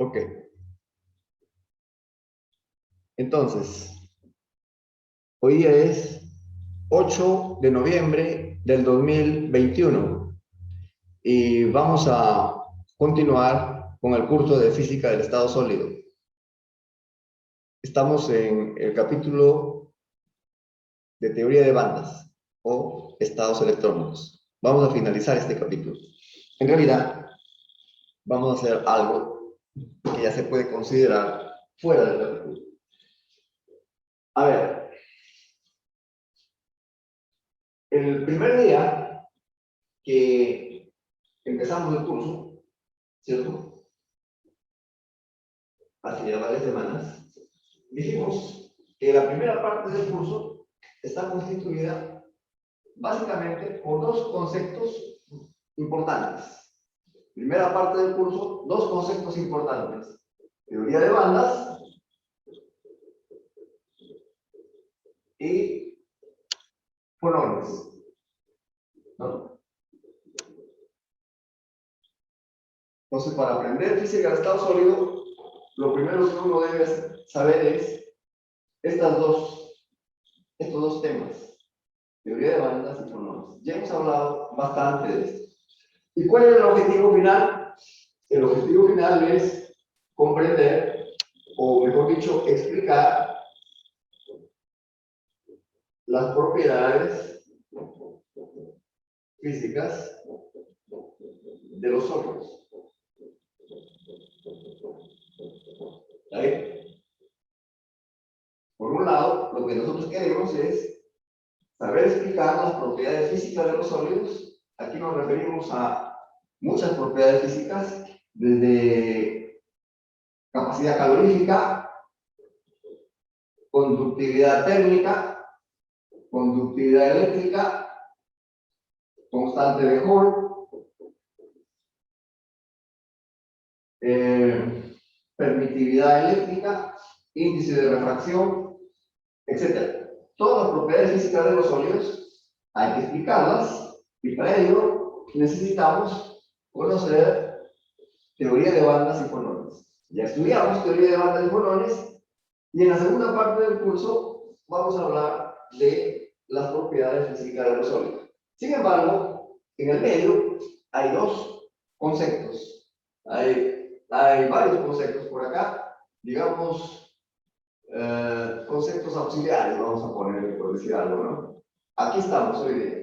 Ok. Entonces, hoy día es 8 de noviembre del 2021 y vamos a continuar con el curso de física del estado sólido. Estamos en el capítulo de teoría de bandas o estados electrónicos. Vamos a finalizar este capítulo. En realidad, vamos a hacer algo que ya se puede considerar fuera del capítulo. A ver, el primer día que empezamos el curso, ¿cierto? Hace ya varias semanas, dijimos que la primera parte del curso está constituida básicamente por dos conceptos importantes. Primera parte del curso, dos conceptos importantes. Teoría de bandas y fonones, ¿no? Entonces, para aprender física de estado sólido, lo primero que uno debe saber es estos dos temas, teoría de bandas y fonones. Ya hemos hablado bastante de esto. ¿Y cuál es el objetivo final? El objetivo final es comprender, o mejor dicho, explicar las propiedades físicas de los sólidos. ¿Ahí? Por un lado, lo que nosotros queremos es saber explicar las propiedades físicas de los sólidos. Aquí nos referimos a muchas propiedades físicas, desde capacidad calorífica, conductividad térmica, conductividad eléctrica, constante de Hall, permitividad eléctrica, índice de refracción, etc. Todas las propiedades físicas de los sólidos hay que explicarlas y para ello necesitamos conocer teoría de bandas y fonones. Ya estudiamos teoría de bandas y fonones y en la segunda parte del curso vamos a hablar de las propiedades físicas de los sólidos. Sin embargo, en el medio hay dos conceptos. Hay varios conceptos por acá, digamos, conceptos auxiliares, vamos a poner, por decir algo, ¿no? Aquí estamos hoy día.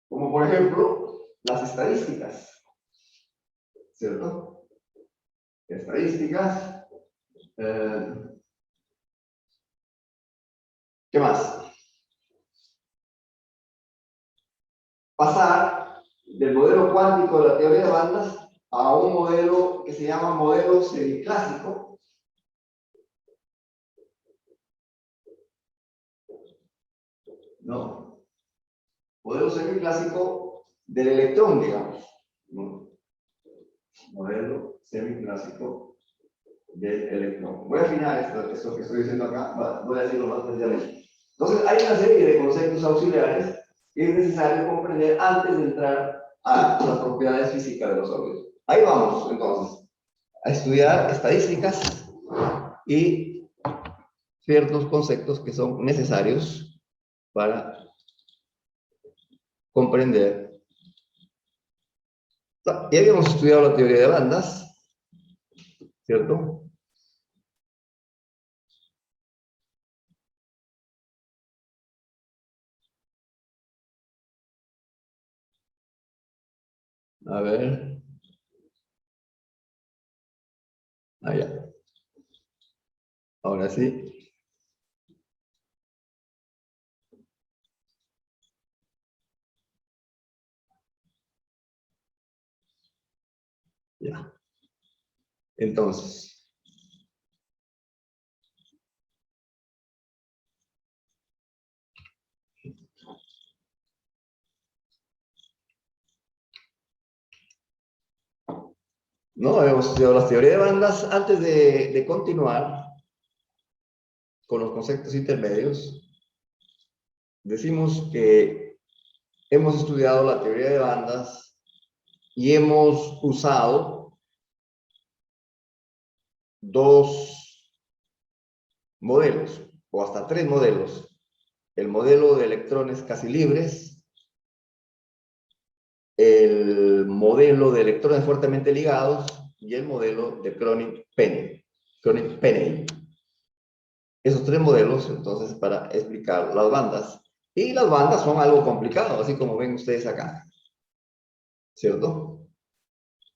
Como por ejemplo, las estadísticas, ¿cierto? Estadísticas. ¿Qué más? Pasar del modelo cuántico de la teoría de bandas a un modelo que se llama modelo semiclásico. No. Modelo semiclásico del electrón, digamos. ¿No? Modelo semiclásico del electrón. Voy a afinar esto que estoy diciendo acá, voy a decirlo más precisamente. Entonces, hay una serie de conceptos auxiliares que es necesario comprender antes de entrar a las propiedades físicas de los sólidos. Ahí vamos, entonces, a estudiar estadísticas y ciertos conceptos que son necesarios para comprender. Ya habíamos estudiado la teoría de bandas, ¿cierto? A ver. Allá. Ahora sí. Ya. Entonces. No, hemos estudiado la teoría de bandas. Antes de continuar con los conceptos intermedios, decimos que hemos estudiado la teoría de bandas y hemos usado dos modelos, o hasta tres modelos. El modelo de electrones casi libres, el modelo de electrones fuertemente ligados y el modelo de Kronig-Penney. Esos tres modelos, entonces, para explicar las bandas. Y las bandas son algo complicado, así como ven ustedes acá. ¿Cierto?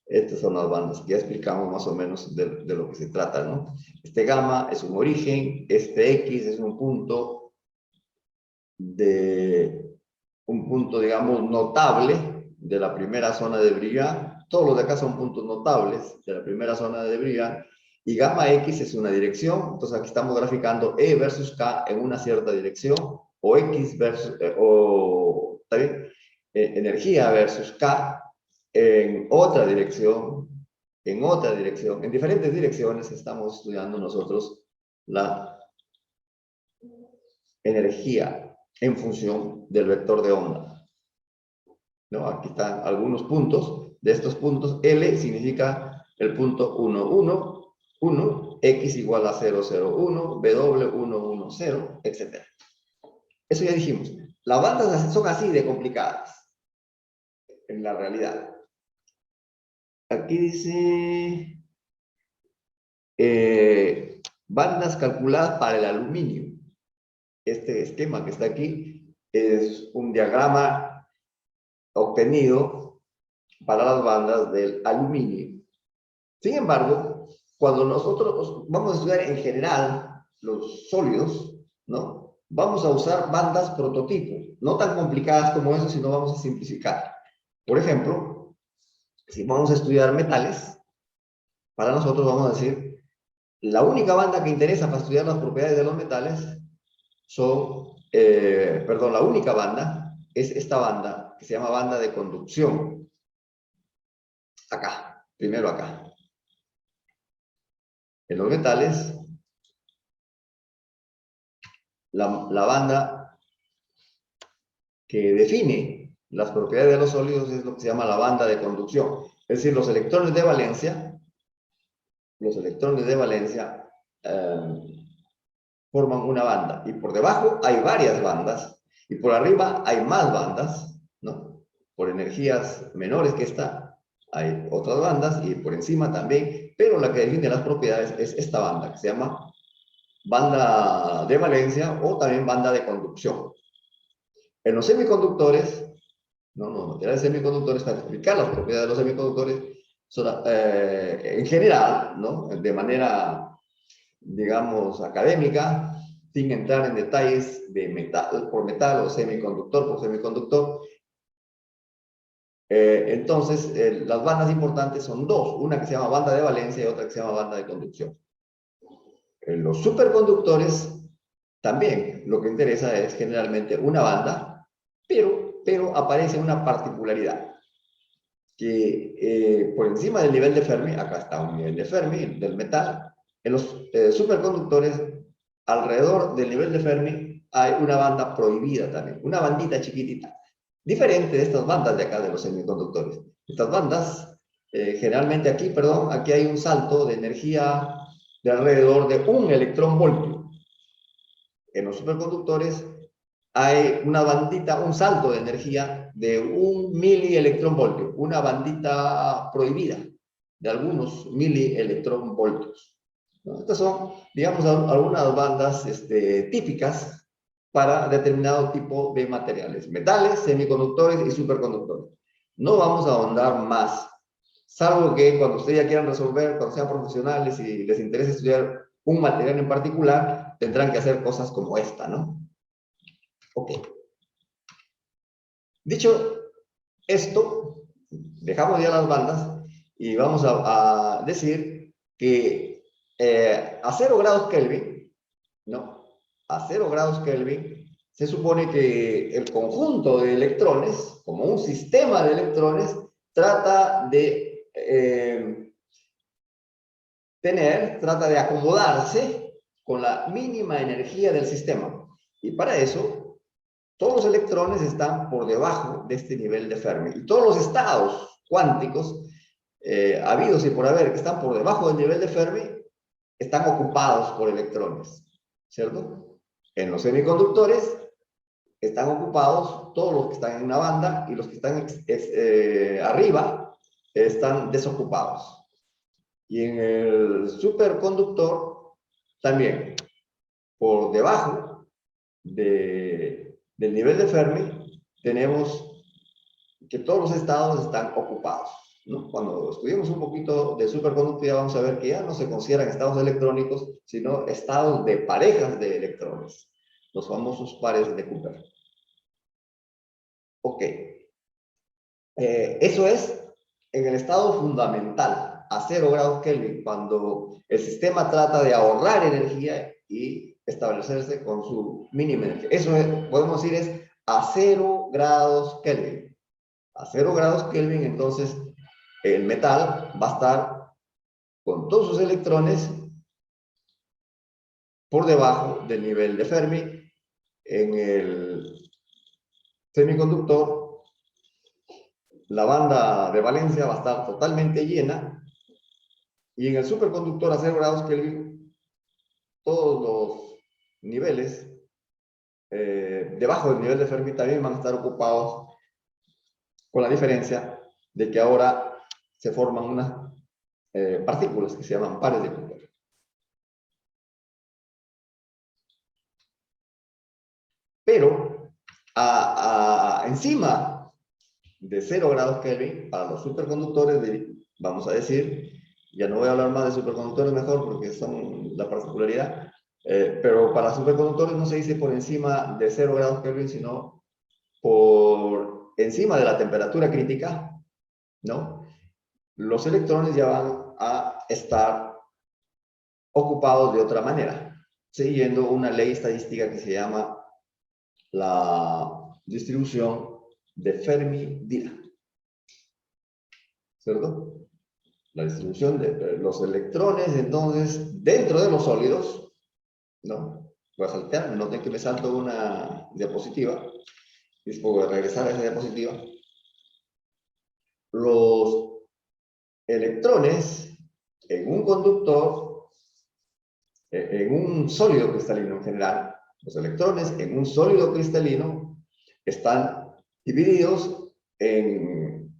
Estas son las bandas que ya explicamos más o menos de lo que se trata, ¿no? Este gamma es un origen, este X es un punto digamos, notable de la primera zona de Briggs. Todos los de acá son puntos notables de la primera zona de Briggs. Y gamma X es una dirección. Entonces aquí estamos graficando E versus K en una cierta dirección, o X versus, ¿está bien? Energía versus K en otra dirección, en diferentes direcciones estamos estudiando nosotros la energía en función del vector de onda. ¿No? Aquí están algunos puntos. De estos puntos, L significa el punto 1, 1, 1, X igual a 0, 0, 1, W 1, 1, 0, etc. Eso ya dijimos. Las bandas son así de complicadas en la realidad. Aquí dice bandas calculadas para el aluminio. Este esquema que está aquí es un diagrama obtenido para las bandas del aluminio. Sin embargo, cuando nosotros vamos a estudiar en general los sólidos, ¿no? Vamos a usar bandas prototipo, no tan complicadas como eso, sino vamos a simplificar. Por ejemplo, si vamos a estudiar metales, para nosotros vamos a decir, la única banda que interesa para estudiar las propiedades de los metales la única banda es esta banda, que se llama banda de conducción. Acá, primero acá. En los metales, la banda que define las propiedades de los sólidos es lo que se llama la banda de conducción. Es decir, los electrones de valencia forman una banda. Y por debajo hay varias bandas. Y por arriba hay más bandas, ¿no? Por energías menores que esta, hay otras bandas. Y por encima también. Pero la que define las propiedades es esta banda, que se llama banda de valencia o también banda de conducción. En los semiconductores, los materiales semiconductores, para explicar las propiedades de los semiconductores, en general, ¿no? De manera, digamos, académica, sin entrar en detalles de metal por metal o semiconductor por semiconductor. Entonces, las bandas importantes son dos, una que se llama banda de valencia y otra que se llama banda de conducción. En los superconductores, también lo que interesa es generalmente una banda, pero aparece una particularidad, que por encima del nivel de Fermi, acá está un nivel de Fermi del metal, en los superconductores, alrededor del nivel de Fermi, hay una banda prohibida también, una bandita chiquitita, diferente de estas bandas de acá de los semiconductores. Estas bandas, generalmente aquí hay un salto de energía de alrededor de 1 electronvoltio. En los superconductores hay una bandita, un salto de energía de 1 milielectronvoltio, una bandita prohibida de algunos milielectronvoltios. ¿No? Estas son, digamos, algunas bandas típicas para determinado tipo de materiales, metales, semiconductores y superconductores. No vamos a ahondar más, salvo que cuando ustedes ya quieran resolver, cuando sean profesionales y les interese estudiar un material en particular, tendrán que hacer cosas como esta, ¿no? Ok. Dicho esto, dejamos ya las bandas y vamos a decir que a 0 grados Kelvin, ¿no? A 0 grados Kelvin, se supone que el conjunto de electrones, como un sistema de electrones, trata de trata de acomodarse con la mínima energía del sistema. Y para eso, todos los electrones están por debajo de este nivel de Fermi. Y todos los estados cuánticos, habidos y por haber, que están por debajo del nivel de Fermi, están ocupados por electrones, ¿cierto? En los semiconductores están ocupados todos los que están en una banda y los que están arriba están desocupados. Y en el superconductor también, por debajo del nivel de Fermi, tenemos que todos los estados están ocupados, ¿no? Cuando estudiemos un poquito de superconductividad vamos a ver que ya no se consideran estados electrónicos, sino estados de parejas de electrones, los famosos pares de Cooper. Ok. Eso es en el estado fundamental, a 0 grados Kelvin, cuando el sistema trata de ahorrar energía y establecerse con su mínima energía. Eso es, podemos decir es a 0 grados Kelvin. A 0 grados Kelvin, entonces, el metal va a estar con todos sus electrones por debajo del nivel de Fermi. En el semiconductor, la banda de valencia va a estar totalmente llena, y en el superconductor a 0 grados Kelvin, todos los niveles debajo del nivel de Fermi también van a estar ocupados, con la diferencia de que ahora se forman unas partículas que se llaman pares de Cooper. Pero encima de 0 grados Kelvin, para los superconductores, vamos a decir, ya no voy a hablar más de superconductores mejor porque son la particularidad, pero para superconductores no se dice por encima de 0 grados Kelvin, sino por encima de la temperatura crítica, ¿no? Los electrones ya van a estar ocupados de otra manera, siguiendo una ley estadística que se llama la distribución de Fermi-Dirac, ¿cierto? La distribución de los electrones, entonces, dentro de los sólidos, ¿no? Voy a saltar, no tengo que me salto una diapositiva, y después voy a regresar a esa diapositiva. Los electrones en un conductor, en un sólido cristalino en general, los electrones en un sólido cristalino están divididos en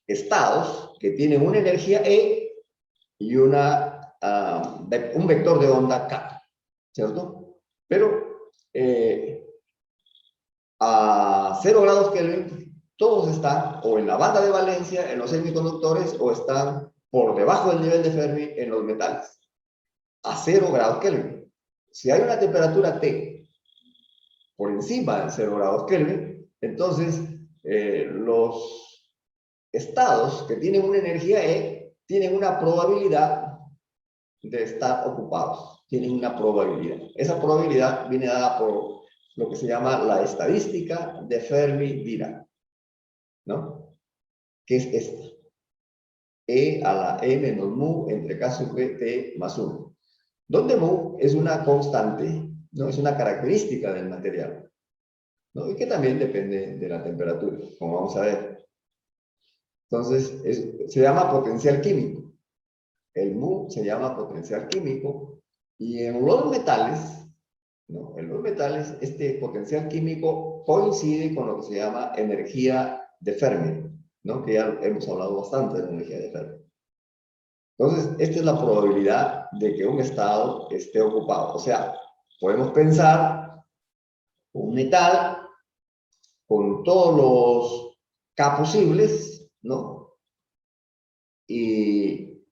estados que tienen una energía E y un vector de onda K, ¿cierto? Pero a 0 grados Kelvin, todos están o en la banda de valencia, en los semiconductores, o están por debajo del nivel de Fermi en los metales. A 0 grados Kelvin. Si hay una temperatura T por encima de 0 grados Kelvin, entonces los estados que tienen una energía E tienen una probabilidad de estar ocupados. Tienen una probabilidad. Esa probabilidad viene dada por lo que se llama la estadística de Fermi-Dirac, ¿no? Que es esta. E a la E menos mu entre K sub T más 1. Donde mu es una constante, ¿no? Es una característica del material, ¿no? Y que también depende de la temperatura, como vamos a ver. Entonces, se llama potencial químico. El mu se llama potencial químico, y en los metales, ¿no? En los metales, este potencial químico coincide con lo que se llama energía de Fermi, ¿no? Que ya hemos hablado bastante de la energía de Fermi. Entonces, esta es la probabilidad de que un estado esté ocupado. O sea, podemos pensar un metal con todos los K posibles, ¿no? Y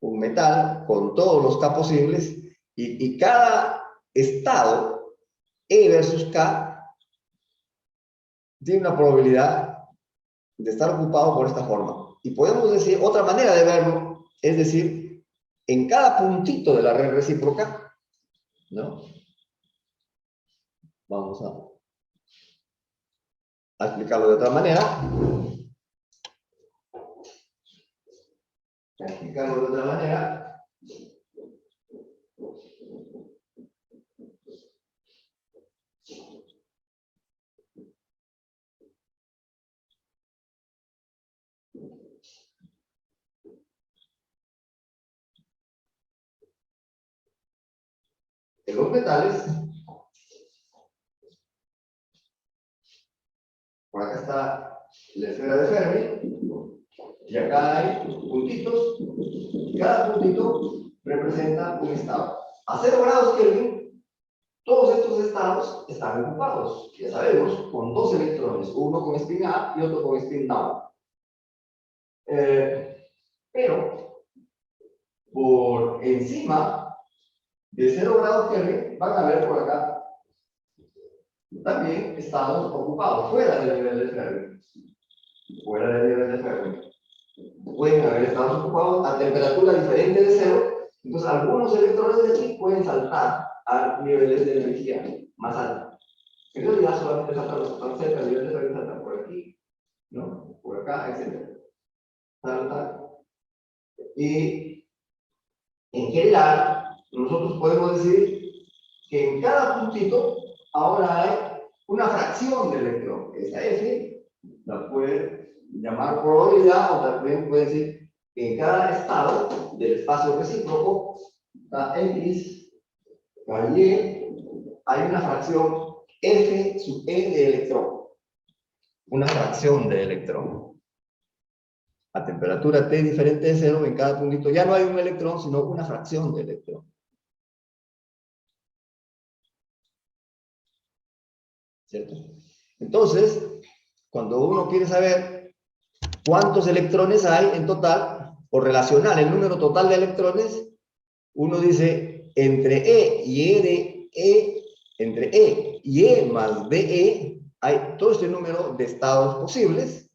un metal con todos los K posibles, y cada estado, E versus K, tiene una probabilidad de estar ocupado por esta forma. Y podemos decir, otra manera de verlo, es decir, en cada puntito de la red recíproca, ¿no? Vamos a explicarlo de otra manera. A explicarlo de otra manera. En los metales, por acá está la esfera de Fermi, y acá hay puntitos, y cada puntito representa un estado. A 0 grados Kelvin, todos estos estados están ocupados, ya sabemos, con 2 electrones, uno con spin up y otro con spin down. Pero, por encima de 0 grados Kelvin, van a ver por acá también estados ocupados, fuera del nivel de Fermi. Fuera del nivel de Fermi. Pueden haber estados ocupados a temperatura diferente de 0, entonces algunos electrones de aquí pueden saltar a niveles de energía más altos. En realidad solamente saltan los que están cerca del nivel de Fermi, saltan por aquí, ¿no? Por acá, etc. Saltan. Y en general, nosotros podemos decir que en cada puntito ahora hay una fracción de electrón. Esa F la puede llamar probabilidad o también puede decir que en cada estado del espacio recíproco, la X, la Y, hay una fracción F sub E de electrón. Una fracción de electrón. A temperatura T diferente de 0, en cada puntito ya no hay un electrón, sino una fracción de electrón. ¿Cierto? Entonces, cuando uno quiere saber cuántos electrones hay en total, o relacionar el número total de electrones, uno dice entre E y E de E, entre E y E más DE, hay todo este número de estados posibles,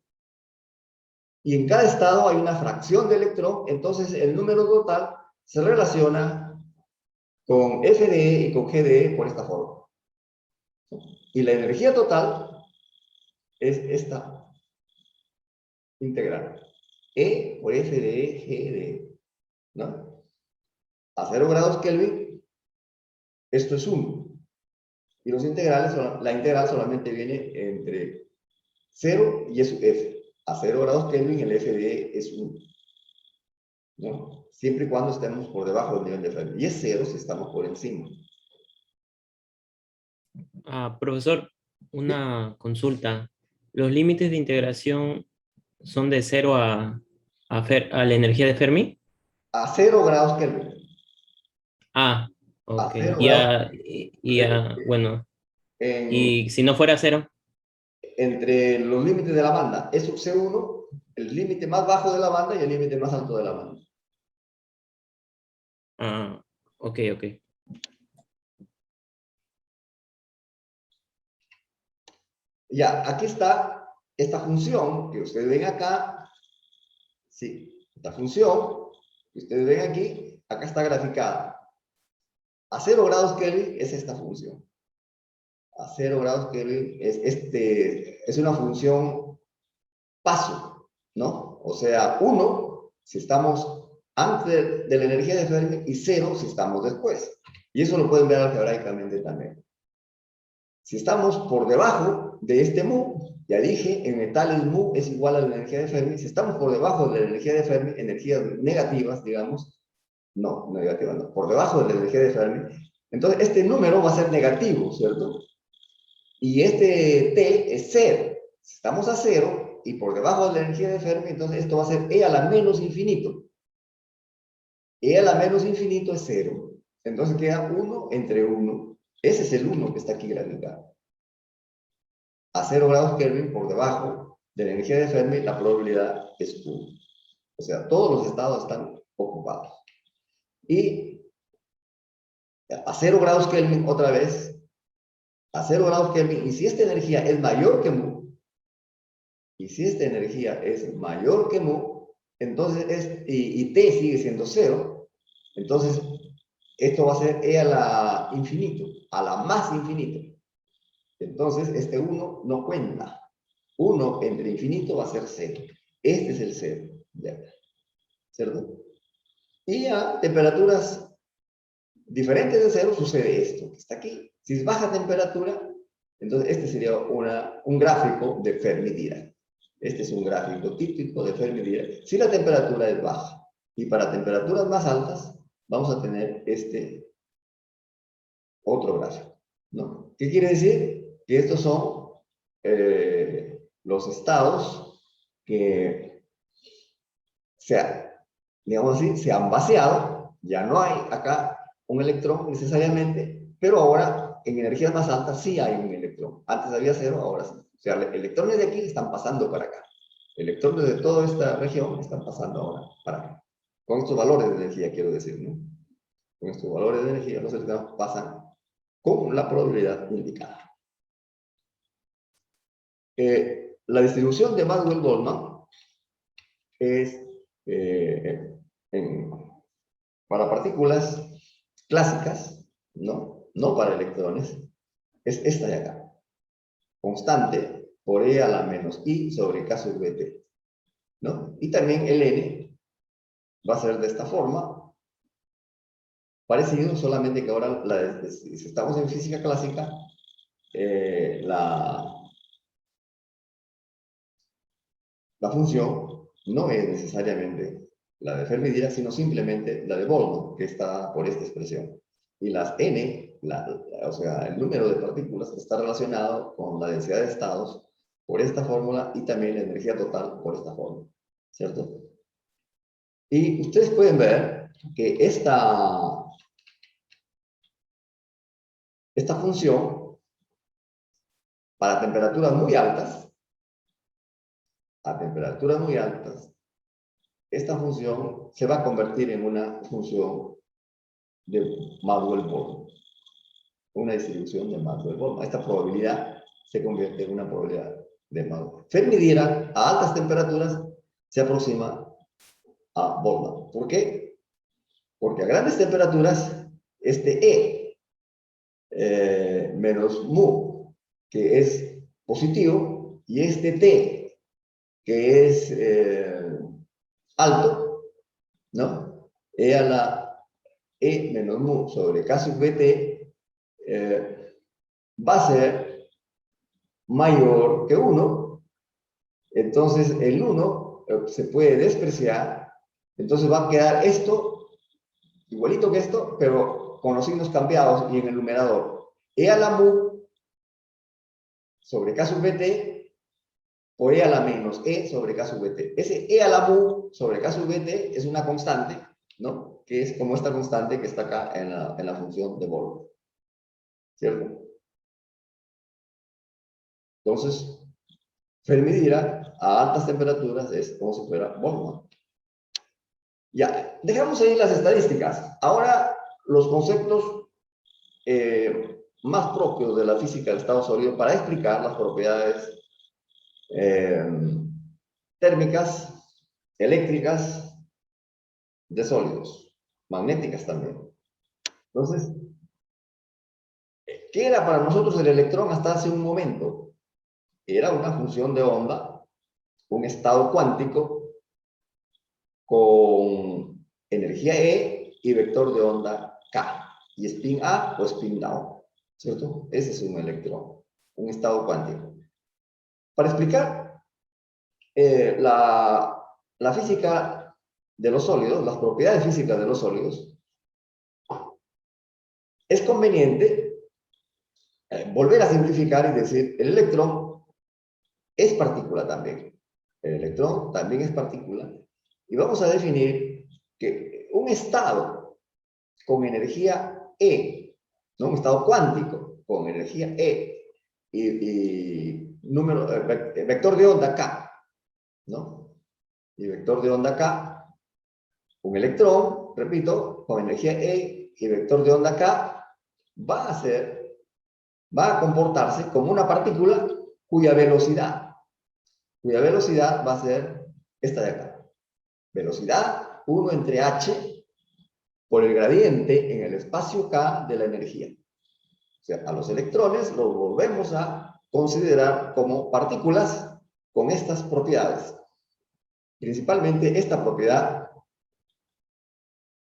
y en cada estado hay una fracción de electrón, entonces el número total se relaciona con F de E y con G de E por esta forma. Y la energía total es esta integral. E por F de E, G de E. ¿No? A 0 grados Kelvin, esto es 1. Y los integrales, la integral solamente viene entre 0 y E sub F. A 0 grados Kelvin, el F de E es 1. ¿No? Siempre y cuando estemos por debajo del nivel de Fermi. Y es 0 si estamos por encima. Profesor, una consulta. ¿Los límites de integración son de 0 a la energía de Fermi? A 0 grados Kelvin. Ah, A ok. 0 grados Bueno, en, y si no fuera 0. entre los límites de la banda E sub C1, el límite más bajo de la banda y el límite más alto de la banda. Ok, ok. Ya, aquí está esta función que ustedes ven acá. Sí, esta función que ustedes ven aquí, acá está graficada. A 0 grados Kelvin es esta función. A 0 grados Kelvin es una función paso, ¿no? O sea, 1 si estamos antes de la energía de Fermi y 0 si estamos después. Y eso lo pueden ver algebraicamente también. Si estamos por debajo de este mu, ya dije, en metales mu es igual a la energía de Fermi. Si estamos por debajo de la energía de Fermi, energías negativas, digamos, no, negativas no, por debajo de la energía de Fermi, entonces este número va a ser negativo, ¿cierto? Y este T es 0. Si estamos a 0 y por debajo de la energía de Fermi, entonces esto va a ser E a la menos infinito. E a la menos infinito es 0. Entonces queda 1 entre 1. Ese es el 1 que está aquí graficado. A 0 grados Kelvin por debajo de la energía de Fermi, la probabilidad es 1. O sea, todos los estados están ocupados. Y a 0 grados Kelvin, otra vez, a 0 grados Kelvin, y si esta energía es mayor que mu, y si esta energía es mayor que mu, entonces y T sigue siendo 0, entonces esto va a ser E a la infinito, a la más infinito. Entonces este 1 no cuenta. 1 entre infinito va a ser 0. Este es el 0. ¿Cierto? Y a temperaturas diferentes de 0 sucede esto, que está aquí. Si es baja temperatura, entonces este sería un gráfico de Fermi-Dirac. Este es un gráfico típico de Fermi-Dirac. Si la temperatura es baja y para temperaturas más altas, vamos a tener este otro gráfico, ¿no? ¿Qué quiere decir? Que estos son los estados que digamos así, se han vaciado, ya no hay acá un electrón necesariamente, pero ahora en energías más altas sí hay un electrón. Antes había cero, ahora sí. O sea, electrones de aquí están pasando para acá. Electrones de toda esta región están pasando ahora para acá. Con estos valores de energía, quiero decir, ¿no? Con estos valores de energía, los electrones pasan con la probabilidad indicada. La distribución de Maxwell-Boltzmann es para partículas clásicas, ¿no? No para electrones, es esta de acá. Constante por E a la menos I sobre K sub T, ¿no? Y también el N va a ser de esta forma, parecido, solamente que ahora, si estamos en física clásica, la función no es necesariamente la de Fermi-Dirac, sino simplemente la de Boltzmann, que está por esta expresión. Y las n, o sea, el número de partículas está relacionado con la densidad de estados por esta fórmula y también la energía total por esta fórmula, ¿cierto? Y ustedes pueden ver que esta función, para temperaturas muy altas, a temperaturas muy altas, esta función se va a convertir en una función de Maxwell-Boltzmann, una distribución de Maxwell-Boltzmann. Esta probabilidad se convierte en una probabilidad de Maxwell. Fermi-Dirac a altas temperaturas se aproxima a Boltzmann. ¿Por qué? Porque a grandes temperaturas este menos mu, que es positivo, y este T, que es alto, ¿no? E a la E menos mu sobre K sub T va a ser mayor que 1, entonces el 1 se puede despreciar, entonces va a quedar esto igualito que esto, pero con los signos cambiados y en el numerador. E a la mu sobre K sub T o E a la menos E sobre K sub T. Ese E a la mu sobre K sub T es una constante, ¿no? Que es como esta constante que está acá en la función de Boltzmann, ¿cierto? Entonces, Fermi-Dirac a altas temperaturas es como si fuera Boltzmann. Ya, dejamos ahí las estadísticas. Ahora, los conceptos más propios de la física del estado sólido para explicar las propiedades térmicas, eléctricas de sólidos, magnéticas también. Entonces, ¿qué era para nosotros el electrón hasta hace un momento? Era una función de onda, un estado cuántico con energía E y vector de onda K, y spin up o spin down, ¿cierto? Ese es un electrón, un estado cuántico. Para explicar la física de los sólidos, las propiedades físicas de los sólidos, es conveniente volver a simplificar y decir, el electrón es partícula también. El electrón también es partícula. Y vamos a definir que un estado con energía E, ¿no? Un estado cuántico con energía E y vector de onda K, ¿no? Y vector de onda K, un electrón, repito, con energía E y vector de onda K, va a comportarse como una partícula cuya velocidad va a ser esta de acá. Velocidad 1 entre h por el gradiente en el espacio K de la energía. O sea, a los electrones los volvemos a considerar como partículas con estas propiedades. Principalmente esta propiedad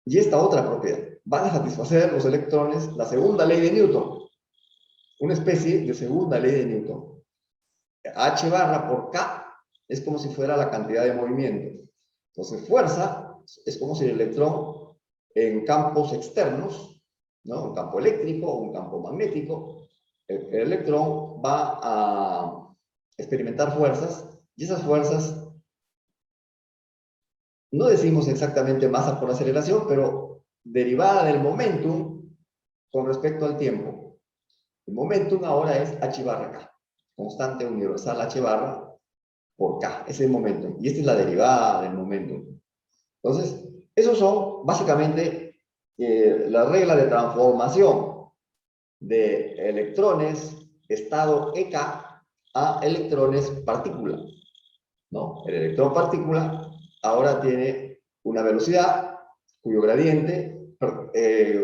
y esta otra propiedad. Van a satisfacer los electrones la segunda ley de Newton. Una especie de segunda ley de Newton. H barra por K es como si fuera la cantidad de movimiento. Entonces, fuerza es como si el electrón en campos externos, ¿no? Un campo eléctrico, un campo magnético. El electrón va a experimentar fuerzas, y esas fuerzas, no decimos exactamente masa por aceleración, pero derivada del momentum con respecto al tiempo. El momentum ahora es h barra k, constante universal h barra por k, ese es el momentum, y esta es la derivada del momentum. Entonces, esos son básicamente las reglas de transformación de electrones estado EK a electrones partícula, ¿no? El electrón partícula ahora tiene una velocidad cuyo gradiente,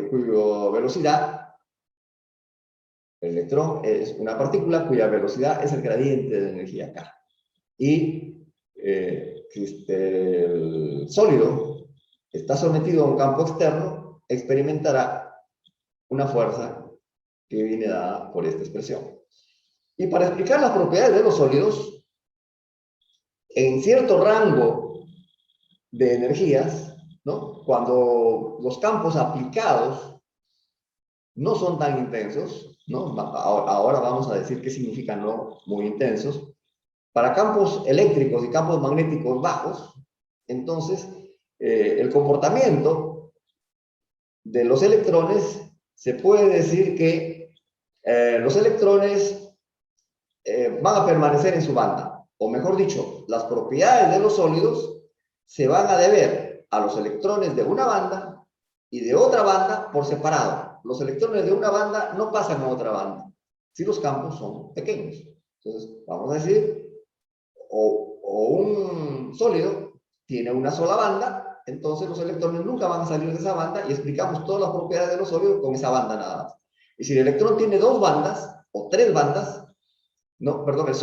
cuyo velocidad, el electrón es una partícula cuya velocidad es el gradiente de energía K. Y el sólido está sometido a un campo externo, experimentará una fuerza que viene dada por esta expresión. Y para explicar las propiedades de los sólidos, en cierto rango de energías, ¿no? Cuando los campos aplicados no son tan intensos, ¿no? Ahora vamos a decir qué significan no muy intensos. Para campos eléctricos y campos magnéticos bajos, entonces, el comportamiento de los electrones, se puede decir que los electrones van a permanecer en su banda, o mejor dicho, las propiedades de los sólidos se van a deber a los electrones de una banda y de otra banda por separado. Los electrones de una banda no pasan a otra banda, si los campos son pequeños. Entonces, vamos a decir, o un sólido tiene una sola banda, entonces los electrones nunca van a salir de esa banda y explicamos todas las propiedades de los sólidos con esa banda nada más. Y si el electrón tiene dos bandas o tres bandas, no, perdón, el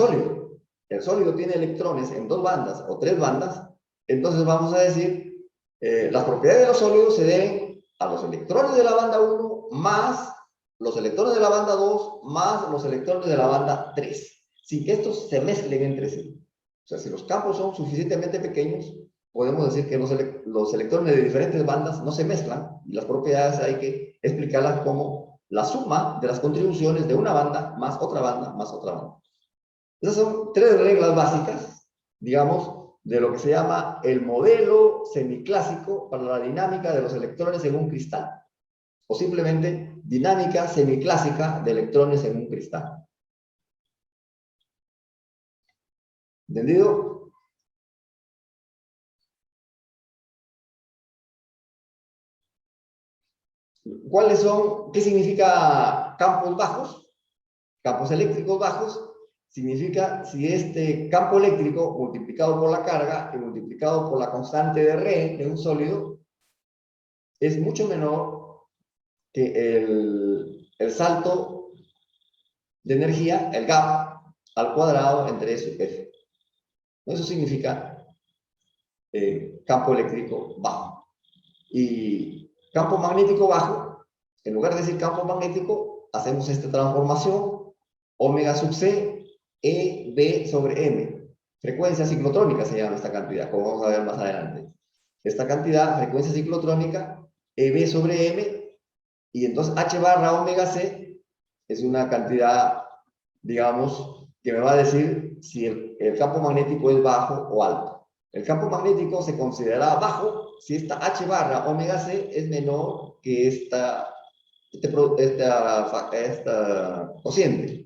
sólido tiene electrones en dos bandas o tres bandas, entonces vamos a decir, las propiedades de los sólidos se deben a los electrones de la banda 1 más los electrones de la banda 2 más los electrones de la banda 3, sin que estos se mezclen entre sí. O sea, si los campos son suficientemente pequeños, podemos decir que los electrones de diferentes bandas no se mezclan y las propiedades hay que explicarlas como la suma de las contribuciones de una banda más otra banda más otra banda. Esas son tres reglas básicas, digamos, de lo que se llama el modelo semiclásico para la dinámica de los electrones en un cristal, o simplemente dinámica semiclásica de electrones en un cristal. ¿Entendido? ¿Cuáles son? ¿Qué significa campos bajos? Campos eléctricos bajos significa si este campo eléctrico multiplicado por la carga y multiplicado por la constante de Re de un sólido es mucho menor que el salto de energía, el gap, al cuadrado entre S y F. Eso significa campo eléctrico bajo. Y campo magnético bajo, en lugar de decir campo magnético, hacemos esta transformación, omega sub C, E, B sobre M. Frecuencia ciclotrónica se llama esta cantidad, como vamos a ver más adelante. Esta cantidad, frecuencia ciclotrónica, EB sobre M, y entonces H barra omega C es una cantidad, digamos, que me va a decir si el campo magnético es bajo o alto. El campo magnético se considerará bajo si esta H barra omega C es menor que esta cociente.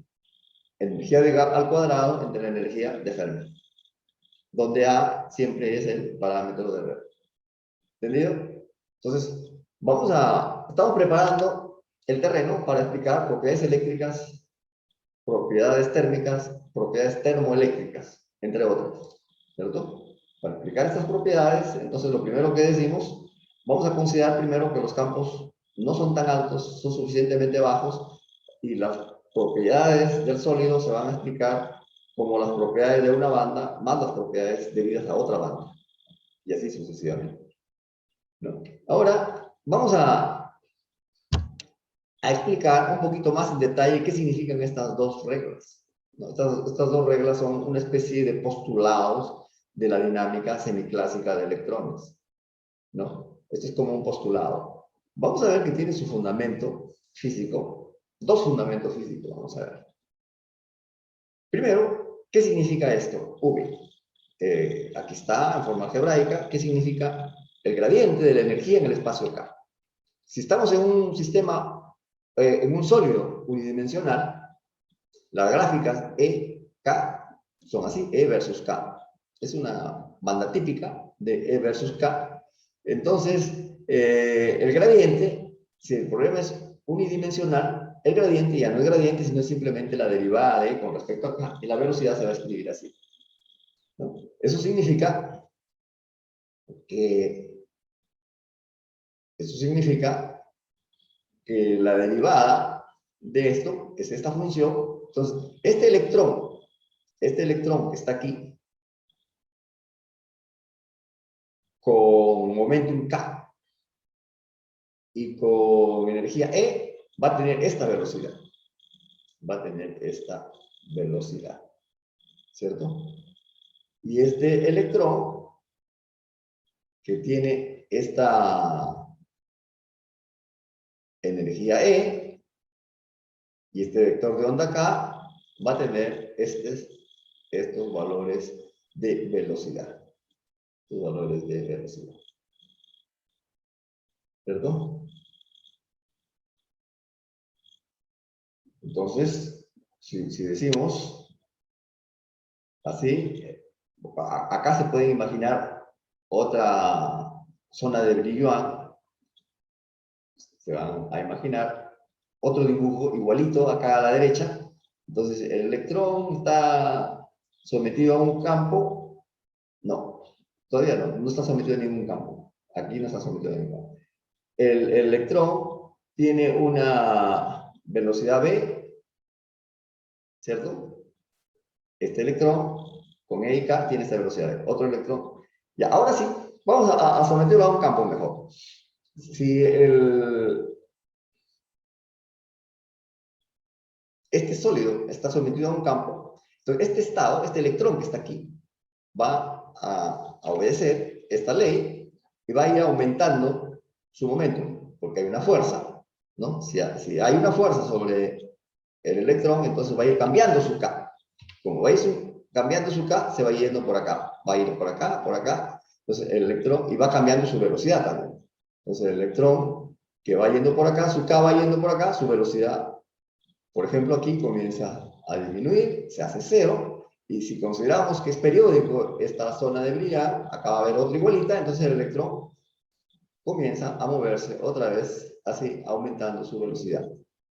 Energía de gap al cuadrado entre la energía de Fermi, donde A siempre es el parámetro de Fermi. ¿Entendido? Entonces, estamos preparando el terreno para explicar propiedades eléctricas, propiedades térmicas, propiedades termoeléctricas, entre otras, ¿cierto? Para explicar estas propiedades, entonces lo primero que decimos, vamos a considerar primero que los campos no son tan altos, son suficientemente bajos, y las propiedades del sólido se van a explicar como las propiedades de una banda más las propiedades debidas a otra banda, y así sucesivamente, ¿no? Ahora, vamos a explicar un poquito más en detalle qué significan estas dos reglas, ¿no? Estas dos reglas son una especie de postulados de la dinámica semiclásica de electrones, ¿no? Esto es como un postulado. vamos a ver que tiene su fundamento físico, dos fundamentos físicos, vamos a ver. Primero, ¿qué significa esto? V. Aquí está en forma algebraica. ¿Qué significa? El gradiente de la energía en el espacio K. Si estamos en un sistema, en un sólido unidimensional, las gráficas E, K son así, E versus K. Es una banda típica de E versus K. Entonces, el gradiente, si el problema es unidimensional, el gradiente ya no es gradiente, sino es simplemente la derivada de E con respecto a K, y la velocidad se va a escribir así, ¿no? Eso significa que la derivada de esto es esta función. Entonces, este electrón que está aquí, con momentum K y con energía E, va a tener esta velocidad. Va a tener esta velocidad, ¿cierto? Y este electrón que tiene esta energía E y este vector de onda K va a tener estos valores de velocidad. Estos valores de velocidad. ¿Cierto? Entonces, si decimos así, acá se pueden imaginar otra zona de Brillouin. Se van a imaginar otro dibujo igualito acá a la derecha. Entonces, el electrón está sometido a un campo. No, todavía no está sometido a ningún campo. Aquí no está sometido a ningún campo. El electrón tiene una velocidad v, ¿cierto? Este electrón con E y K tiene esta velocidad v. Otro electrón. Ya, ahora sí, vamos a someterlo a un campo mejor. Si este sólido está sometido a un campo, entonces este estado, este electrón que está aquí, va a obedecer esta ley y va a ir aumentando su momento, porque hay una fuerza, ¿no? Si hay una fuerza sobre el electrón, entonces va a ir cambiando su K. Como va a ir cambiando su K, se va yendo por acá, va a ir por acá, por acá. Entonces el electrón, y va cambiando su velocidad también. Entonces el electrón que va yendo por acá, su K va yendo por acá, su velocidad, por ejemplo, aquí comienza a disminuir, se hace cero, y si consideramos que es periódico esta zona de brillar, acá va a haber otra igualita, entonces el electrón comienza a moverse otra vez, así, aumentando su velocidad,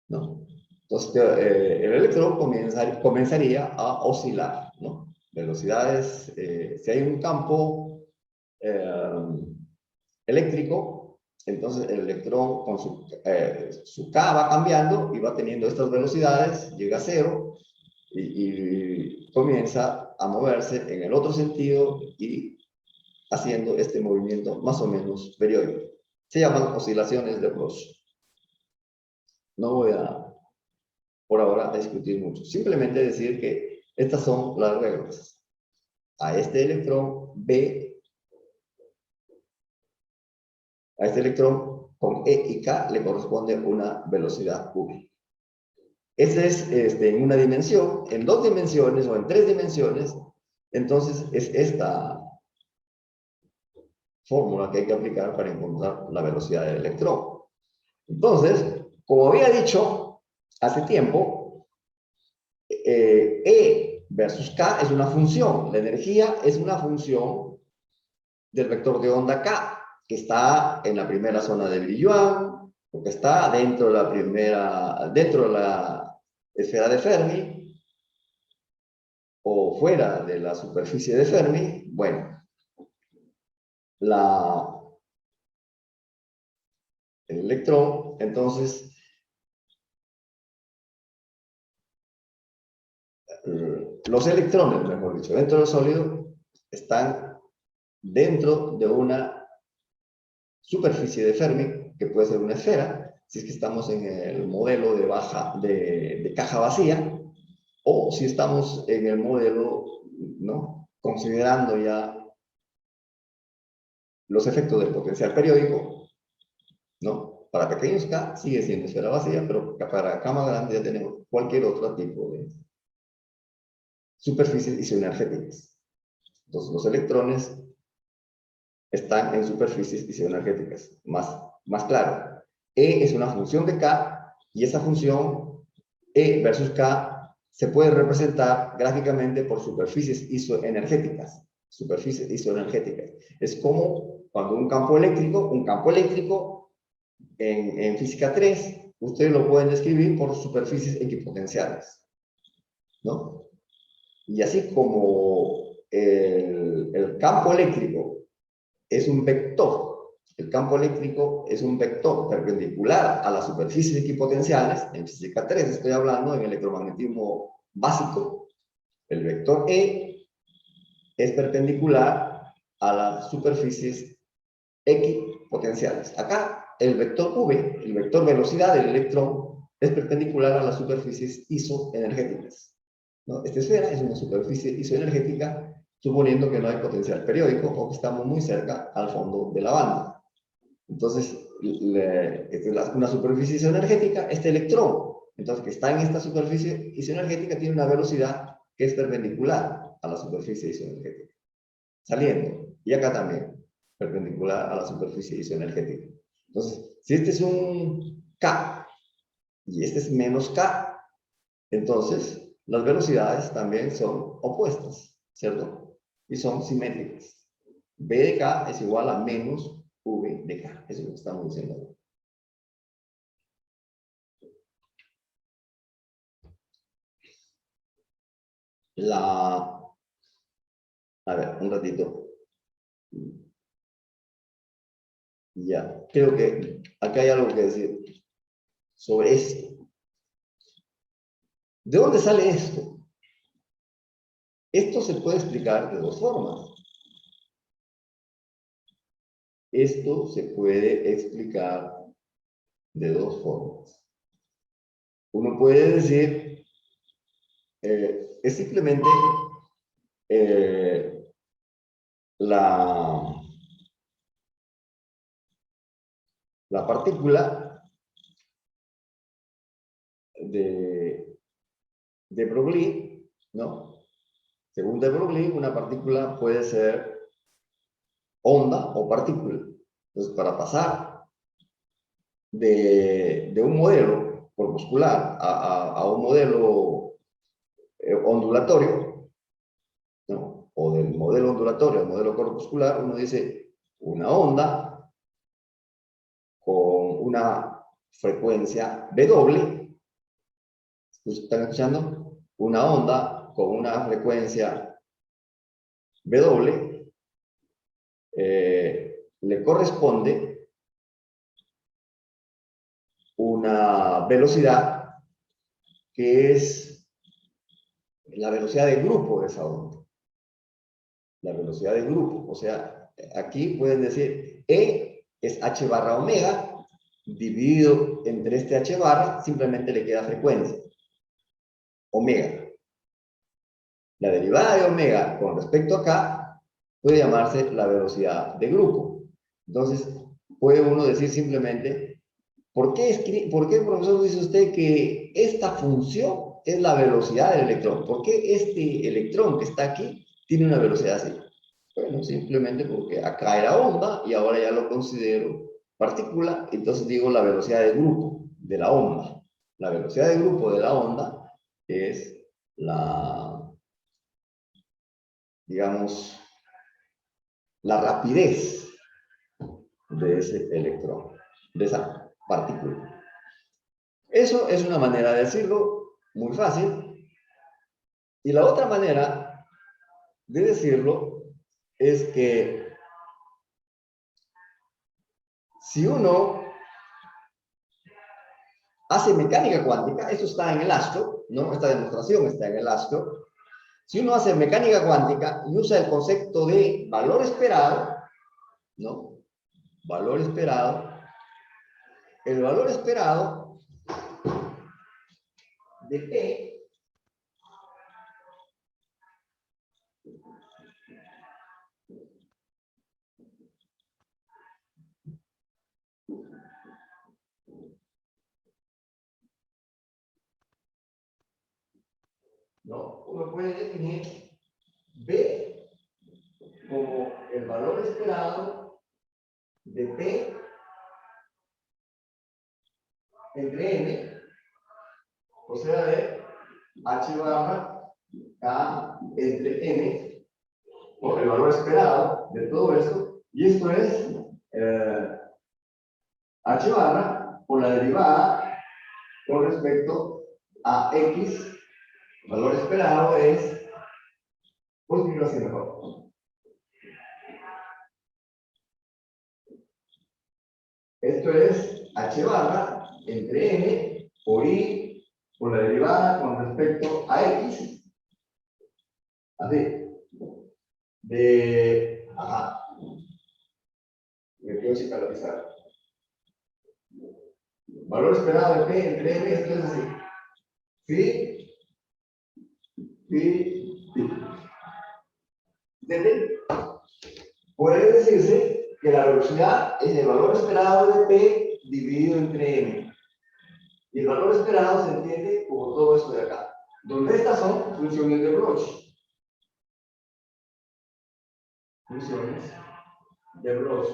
¿no? Entonces, el electrón comenzaría a oscilar, ¿no? Velocidades, si hay un campo eléctrico, entonces el electrón con su K va cambiando y va teniendo estas velocidades, llega a cero y comienza a moverse en el otro sentido y haciendo este movimiento más o menos periódico. Se llaman oscilaciones de Roche. No voy por ahora a discutir mucho. Simplemente decir que estas son las reglas. A este electrón a este electrón con E y K le corresponde una velocidad V. Ese es en una dimensión, en dos dimensiones o en tres dimensiones, entonces es esta fórmula que hay que aplicar para encontrar la velocidad del electrón. Entonces, como había dicho hace tiempo, E versus K es una función, la energía es una función del vector de onda K, que está en la primera zona de Brillouin, o que está dentro de la esfera de Fermi, o fuera de la superficie de Fermi. Bueno, el electrón, entonces, los electrones, mejor dicho, dentro del sólido, están dentro de una superficie de Fermi, que puede ser una esfera, si es que estamos en el modelo de caja vacía, o si estamos en el modelo, ¿no?, considerando ya los efectos del potencial periódico, ¿no?, para pequeños K sigue siendo esfera vacía, pero para K más grande ya tenemos cualquier otro tipo de superficies isoenergéticas. Entonces, los electrones están en superficies isoenergéticas. Más claro, E es una función de K y esa función E versus K se puede representar gráficamente por superficies isoenergéticas. Superficies isoenergéticas. Es como cuando un campo eléctrico en física 3, ustedes lo pueden describir por superficies equipotenciales, ¿no? Y así como el campo eléctrico es un vector, el campo eléctrico es un vector perpendicular a las superficies equipotenciales, en física 3 estoy hablando, en electromagnetismo básico, el vector E es perpendicular a las superficies equipotenciales. Acá el vector V, el vector velocidad del electrón, es perpendicular a las superficies isoenergéticas, ¿no? Esta esfera es una superficie isoenergética, suponiendo que no hay potencial periódico o que estamos muy cerca al fondo de la banda. Entonces, esta es una superficie isoenergética, este electrón, entonces que está en esta superficie isoenergética, tiene una velocidad que es perpendicular a la superficie isoenergética, saliendo, y acá también, perpendicular a la superficie isoenergética. Entonces, si este es un K y este es menos K, entonces las velocidades también son opuestas, ¿cierto? Y son simétricas. B de K es igual a menos V de K. Eso es lo que estamos diciendo ahora. A ver, un ratito. Ya, creo que acá hay algo que decir sobre esto. ¿De dónde sale esto? Esto se puede explicar de dos formas. Esto se puede explicar de dos formas. Uno puede decir, es simplemente la, la partícula de Broglie, ¿no? Según de Broglie, una partícula puede ser onda o partícula. Entonces, para pasar de un modelo corpuscular a un modelo ondulatorio, ¿no? O del modelo ondulatorio al modelo corpuscular, uno dice una onda con una frecuencia W. ¿Están escuchando? Una onda con una frecuencia W le corresponde una velocidad que es la velocidad de grupo de esa onda. La velocidad de grupo. O sea, aquí pueden decir E es h barra omega, dividido entre este h barra, simplemente le queda frecuencia. Omega. La derivada de omega con respecto a K puede llamarse la velocidad de grupo. Entonces, puede uno decir simplemente, ¿por qué, profesor, dice usted que esta función es la velocidad del electrón? ¿Por qué este electrón que está aquí tiene una velocidad así? Bueno, simplemente porque acá era onda y ahora ya lo considero partícula, entonces digo la velocidad de grupo de la onda. La velocidad de grupo de la onda es digamos, la rapidez de ese electrón, de esa partícula. Eso es una manera de decirlo, muy fácil. Y la otra manera de decirlo es que si uno hace mecánica cuántica, esto está en el astro, ¿no? Esta demostración está en el astro. Si uno hace mecánica cuántica y usa el concepto de valor esperado, ¿no? Valor esperado. El valor esperado de P ¿no? Uno puede definir B como el valor esperado de P entre N, o sea, de H barra K entre N, o el valor esperado de todo esto, y esto es H barra por la derivada con respecto a X, valor esperado es, pues escribirlo así mejor. Esto es H barra entre N por I por la derivada con respecto a X. Así. Me quedo sin calculizar. Valor esperado de P entre N, esto es así. Phi, Phi, Phi. ¿Entienden? Puede decirse que la velocidad es el valor esperado de P dividido entre N. Y el valor esperado se entiende como todo esto de acá. Donde estas son funciones de Bloch. Funciones de Bloch.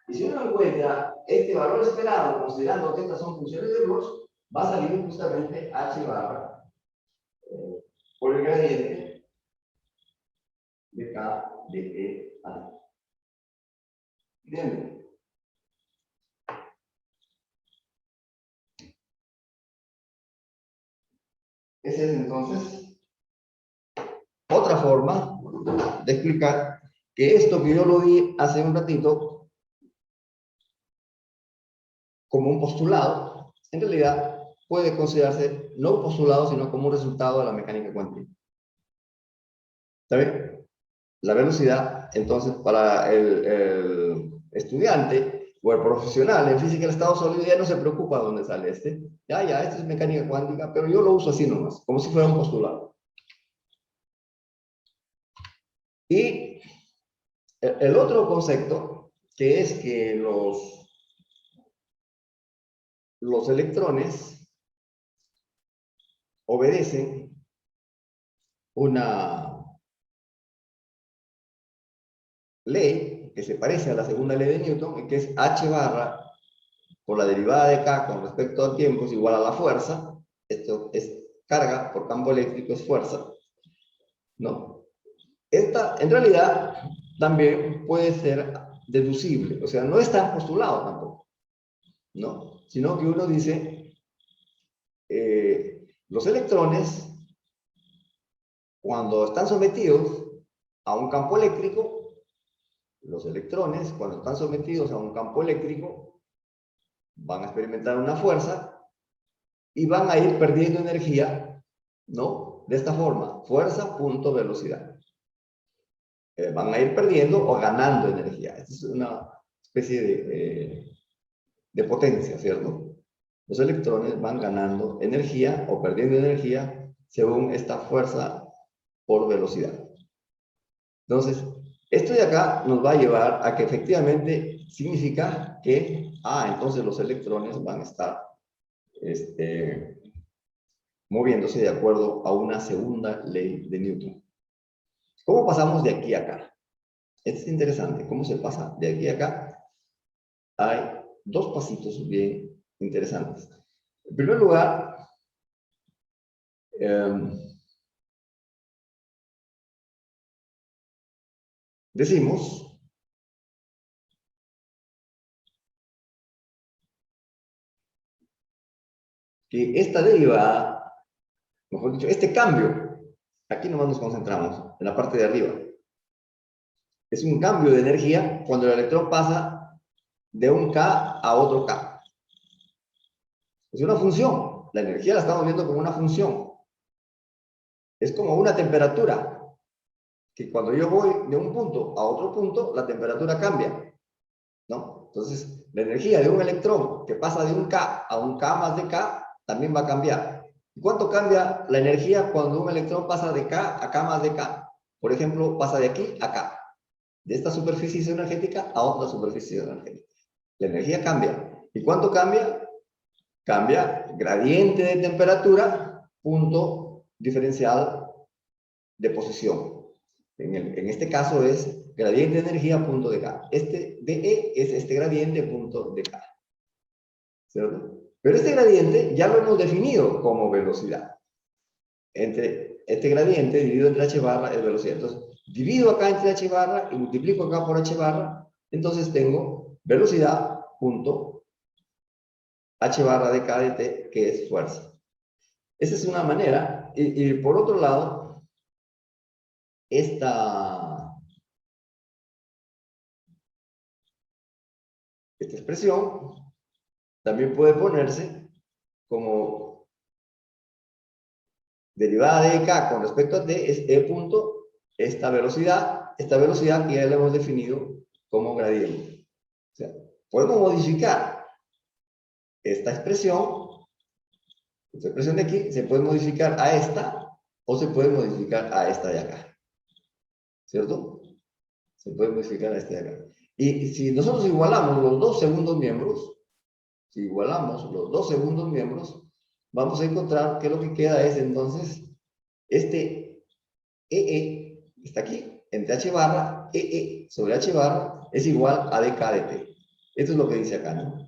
Y si uno encuentra este valor esperado, considerando que estas son funciones de Bloch, va a salir justamente H barra por el gradiente de K de E a D. ¿Entienden? Esa es entonces otra forma de explicar que esto que yo lo di hace un ratito como un postulado, en realidad puede considerarse no un postulado, sino como un resultado de la mecánica cuántica. ¿Está bien? La velocidad, entonces, para el estudiante o el profesional en física del estado sólido ya no se preocupa de dónde sale este. Ya, esto es mecánica cuántica, pero yo lo uso así nomás, como si fuera un postulado. Y el otro concepto, que es que los electrones obedecen una ley que se parece a la segunda ley de Newton, que es H barra por la derivada de K con respecto al tiempo es igual a la fuerza. Esto es carga por campo eléctrico, es fuerza, ¿no? Esta, en realidad, también puede ser deducible, o sea, no es tan postulado tampoco, ¿no? Sino que uno dice, los electrones, cuando están sometidos a un campo eléctrico, los electrones, cuando están sometidos a un campo eléctrico, van a experimentar una fuerza y van a ir perdiendo energía, ¿no? De esta forma, fuerza punto velocidad. Van a ir perdiendo o ganando energía. Esta es una especie de potencia, ¿cierto? Los electrones van ganando energía o perdiendo energía según esta fuerza por velocidad. Entonces, esto de acá nos va a llevar a que efectivamente significa que, entonces los electrones van a estar moviéndose de acuerdo a una segunda ley de Newton. ¿Cómo pasamos de aquí a acá? Esto es interesante. ¿Cómo se pasa de aquí a acá? Hay dos pasitos bien interesantes. En primer lugar, decimos que esta derivada, mejor dicho, este cambio, aquí nomás nos concentramos, en la parte de arriba, es un cambio de energía cuando el electrón pasa de un K a otro K. Es una función, la energía la estamos viendo como una función. Es como una temperatura, que cuando yo voy de un punto a otro punto, la temperatura cambia, ¿no? Entonces, la energía de un electrón que pasa de un K a un K más de K, también va a cambiar. ¿Y cuánto cambia la energía cuando un electrón pasa de K a K más de K? Por ejemplo, pasa de aquí a acá, de esta superficie energética a otra superficie energética. La energía cambia. ¿Y cuánto cambia? Cambia gradiente de temperatura, punto diferencial de posición. En este caso es gradiente de energía punto de K. Este dE es este gradiente punto de K. ¿Cierto? Pero este gradiente ya lo hemos definido como velocidad. Entre este gradiente dividido entre h barra es velocidad. Entonces, divido acá entre h barra y multiplico acá por h barra. Entonces tengo velocidad punto h barra de K de T, que es fuerza. Esa es una manera. Y por otro lado, esta expresión también puede ponerse como derivada de K con respecto a T es E punto esta velocidad que ya la hemos definido como gradiente. O sea, podemos modificar esta expresión de aquí, se puede modificar a esta o se puede modificar a esta de acá. ¿Cierto? Se puede modificar a esta de acá. Y si nosotros igualamos los dos segundos miembros, vamos a encontrar que lo que queda es entonces este EE, está aquí, entre h barra, EE sobre h barra es igual a dk de t. Esto es lo que dice acá, ¿no?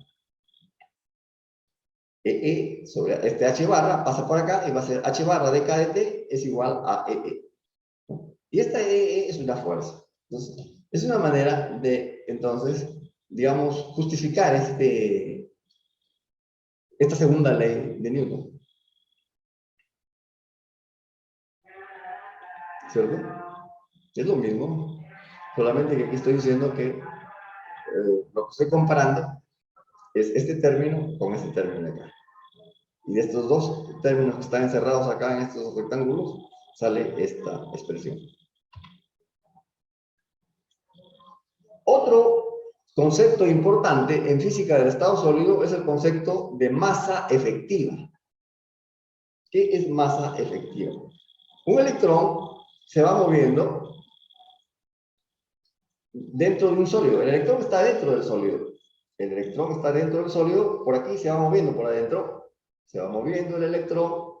EE sobre este h barra pasa por acá y va a ser h barra dk de t es igual a EE. Y esta EE es una fuerza. Entonces, es una manera de, entonces, digamos, justificar esta segunda ley de Newton. ¿Cierto? Es lo mismo, solamente que aquí estoy diciendo que lo que estoy comparando es este término con este término de acá. Y de estos dos términos que están encerrados acá en estos rectángulos, sale esta expresión. Otro concepto importante en física del estado sólido es el concepto de masa efectiva. ¿Qué es masa efectiva? Un electrón se va moviendo dentro de un sólido. El electrón está dentro del sólido. El electrón está dentro del sólido, por aquí se va moviendo, por adentro se va moviendo el electrón.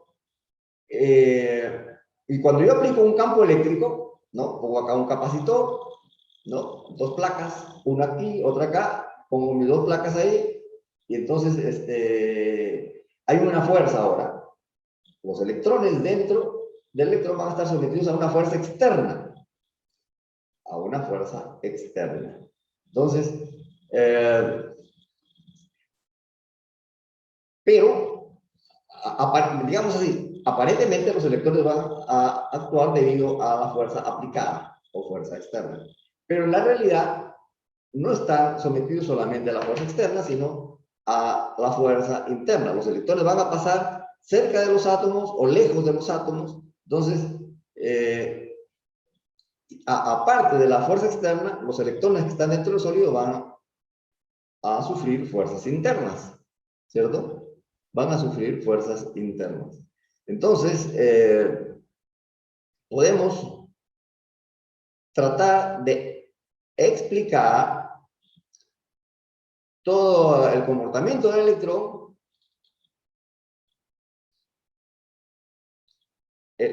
Y cuando yo aplico un campo eléctrico, ¿no? Pongo acá un capacitor, ¿no? Dos placas, una aquí, otra acá, pongo mis dos placas ahí, y entonces hay una fuerza ahora. Los electrones dentro del electrón van a estar sometidos a una fuerza externa. Entonces, pero, digamos así, aparentemente los electrones van a actuar debido a la fuerza aplicada o fuerza externa. Pero en la realidad no están sometidos solamente a la fuerza externa, sino a la fuerza interna. Los electrones van a pasar cerca de los átomos o lejos de los átomos. Entonces, aparte de la fuerza externa, los electrones que están dentro del sólido van a sufrir fuerzas internas, ¿cierto? Van a sufrir fuerzas internas. Entonces, podemos tratar de explicar todo el comportamiento del electrón,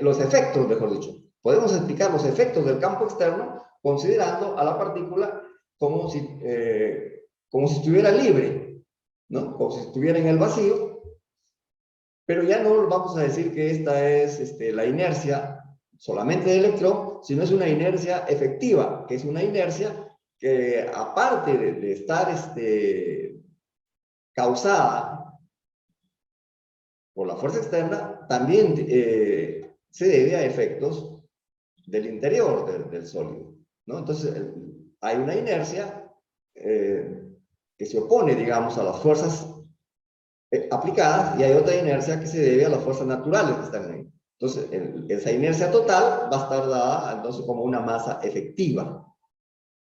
los efectos, mejor dicho. Podemos explicar los efectos del campo externo considerando a la partícula como si estuviera libre, ¿no? Como si estuviera en el vacío, pero ya no vamos a decir que esta es la inercia solamente del electrón, sino es una inercia efectiva, que es una inercia que aparte de estar causada por la fuerza externa, también se debe a efectos del interior del sólido, ¿no? Entonces, hay una inercia que se opone, digamos, a las fuerzas aplicadas y hay otra inercia que se debe a las fuerzas naturales que están ahí. Entonces, esa inercia total va a estar dada entonces como una masa efectiva.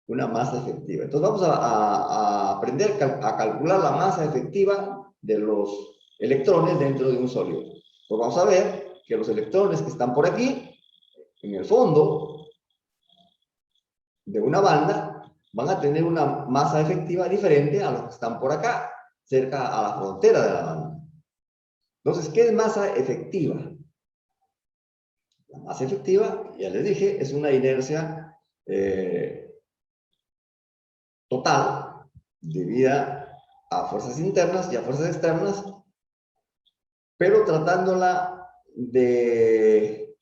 Una masa efectiva. Entonces vamos a aprender a calcular la masa efectiva de los electrones dentro de un sólido. Pues vamos a ver que los electrones que están por aquí, en el fondo de una banda, van a tener una masa efectiva diferente a los que están por acá, cerca a la frontera de la banda. Entonces, ¿qué es masa efectiva? La masa efectiva, ya les dije, es una inercia total debida a fuerzas internas y a fuerzas externas, pero tratándola de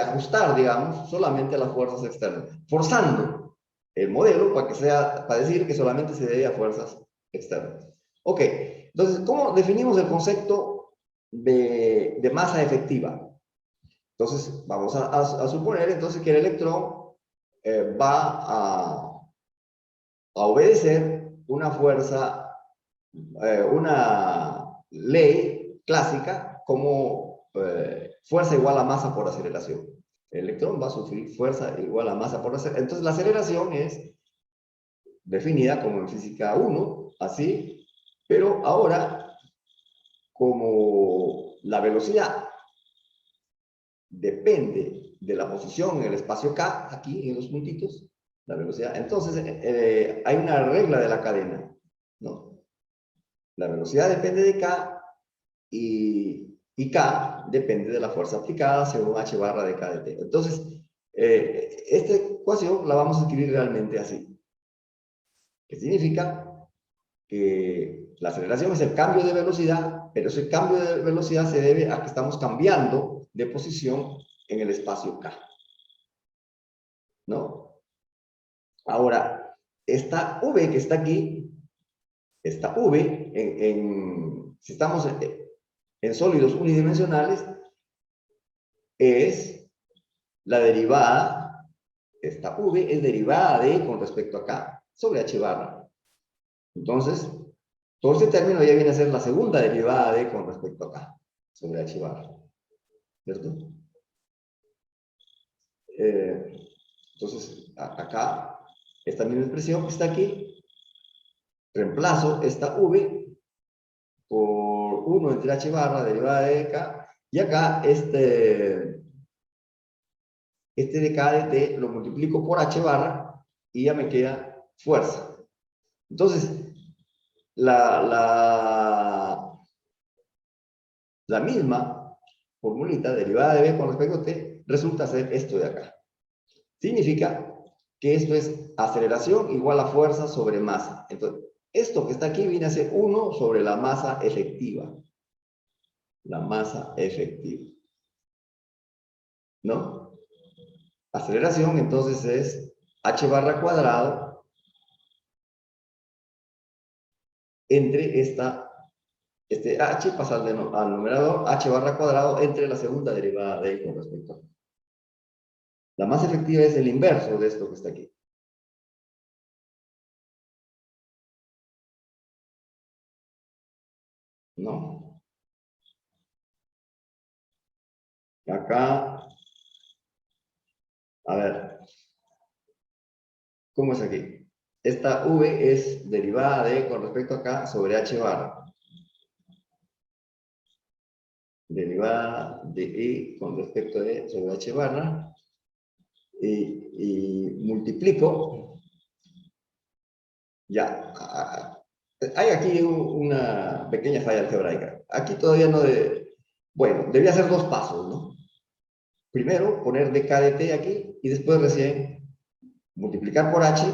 ajustar, digamos, solamente a las fuerzas externas, forzando el modelo para decir que solamente se debe a fuerzas externas. Ok, entonces, ¿cómo definimos el concepto de masa efectiva? Entonces, vamos a suponer entonces que el electrón va a obedecer una fuerza, una ley clásica como fuerza igual a masa por aceleración. El electrón va a sufrir fuerza igual a masa por aceleración. Entonces, la aceleración es definida como en física 1, así, pero ahora, como la velocidad depende de la posición en el espacio K, aquí en los puntitos, la velocidad, entonces hay una regla de la cadena, ¿no? La velocidad depende de K y K depende de la fuerza aplicada según H barra de K de T. Entonces, esta ecuación la vamos a escribir realmente así, que significa que la aceleración es el cambio de velocidad, pero ese cambio de velocidad se debe a que estamos cambiando de posición en el espacio K, ¿no? Ahora, esta V que está aquí, esta V, si estamos en sólidos unidimensionales, es la derivada, esta V es derivada de con respecto a K sobre H barra. Entonces, todo este término ya viene a ser la segunda derivada de con respecto a K sobre H barra, ¿cierto? Entonces, acá, esta misma expresión que está aquí, reemplazo esta V por 1 entre H barra derivada de K, y acá este de K de T lo multiplico por H barra y ya me queda fuerza. Entonces, la misma formulita derivada de B con respecto a T resulta ser esto de acá. Significa que esto es aceleración igual a fuerza sobre masa. Entonces, esto que está aquí viene a ser 1 sobre la masa efectiva. La masa efectiva, ¿no? Aceleración, entonces, es H barra cuadrado entre este H pasa al numerador, H barra cuadrado entre la segunda derivada de con respecto a. La masa efectiva es el inverso de esto que está aquí. ¿No? Acá, a ver, ¿cómo es aquí? Esta V es derivada de con respecto a K sobre H barra. Derivada de E con respecto a E sobre H barra. Y multiplico. Ya. Hay aquí una pequeña falla algebraica. Aquí todavía no bueno, debía hacer dos pasos, ¿no? Primero, poner dk de t aquí y después recién multiplicar por h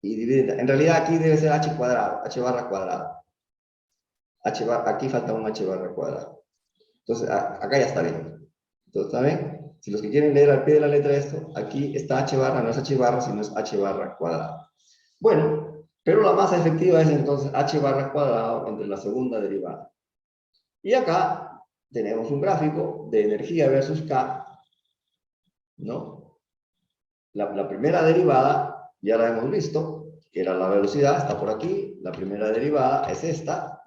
y dividir. En realidad aquí debe ser h cuadrado, h barra cuadrado. Aquí falta un h barra cuadrado. Entonces, acá ya está bien. Entonces, ¿está bien? Si los que quieren leer al pie de la letra esto, aquí está h barra, no es h barra, sino es h barra cuadrado. Bueno, pero la masa efectiva es entonces h barra cuadrado entre la segunda derivada. Y acá tenemos un gráfico de energía versus K, ¿no? La primera derivada, ya la hemos visto, que era la velocidad, está por aquí, la primera derivada es esta,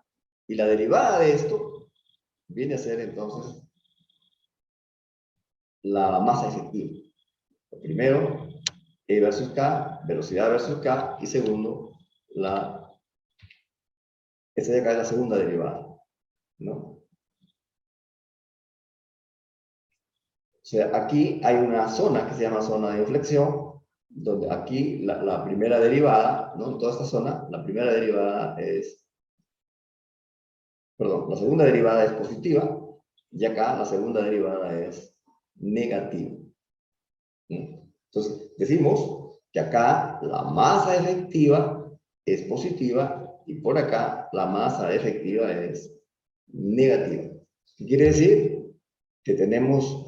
y la derivada de esto viene a ser entonces la masa efectiva. Primero, E versus K, velocidad versus K, y segundo, esta de acá es la segunda derivada, ¿no? O sea, aquí hay una zona que se llama zona de inflexión, donde aquí la primera derivada, ¿no? En toda esta zona, la primera derivada es, perdón, la segunda derivada es positiva, y acá la segunda derivada es negativa. Entonces, decimos que acá la masa efectiva es positiva y por acá la masa efectiva es negativa. ¿Qué quiere decir? Que tenemos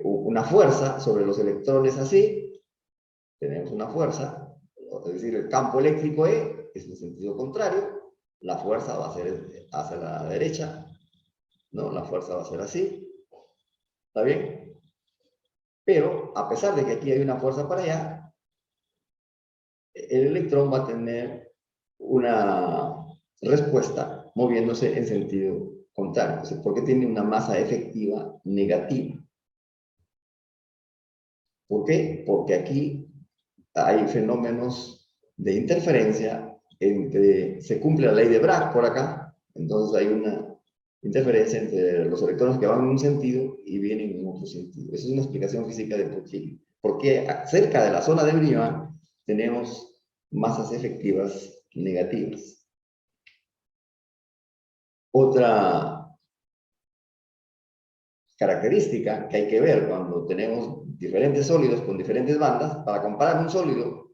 una fuerza sobre los electrones así, tenemos una fuerza, es decir, el campo eléctrico E es en sentido contrario, la fuerza va a ser hacia la derecha, ¿no? La fuerza va a ser así, ¿está bien? Pero, a pesar de que aquí hay una fuerza para allá, el electrón va a tener una respuesta moviéndose en sentido contrario. Entonces, ¿por qué tiene una masa efectiva negativa? ¿Por qué? Porque aquí hay fenómenos de interferencia entre, se cumple la ley de Bragg por acá, entonces hay una interferencia entre los electrones que van en un sentido y vienen en otro sentido. Esa es una explicación física de por qué cerca de la zona de Brillouin tenemos masas efectivas negativas. Otra característica que hay que ver cuando tenemos diferentes sólidos con diferentes bandas, para comparar un sólido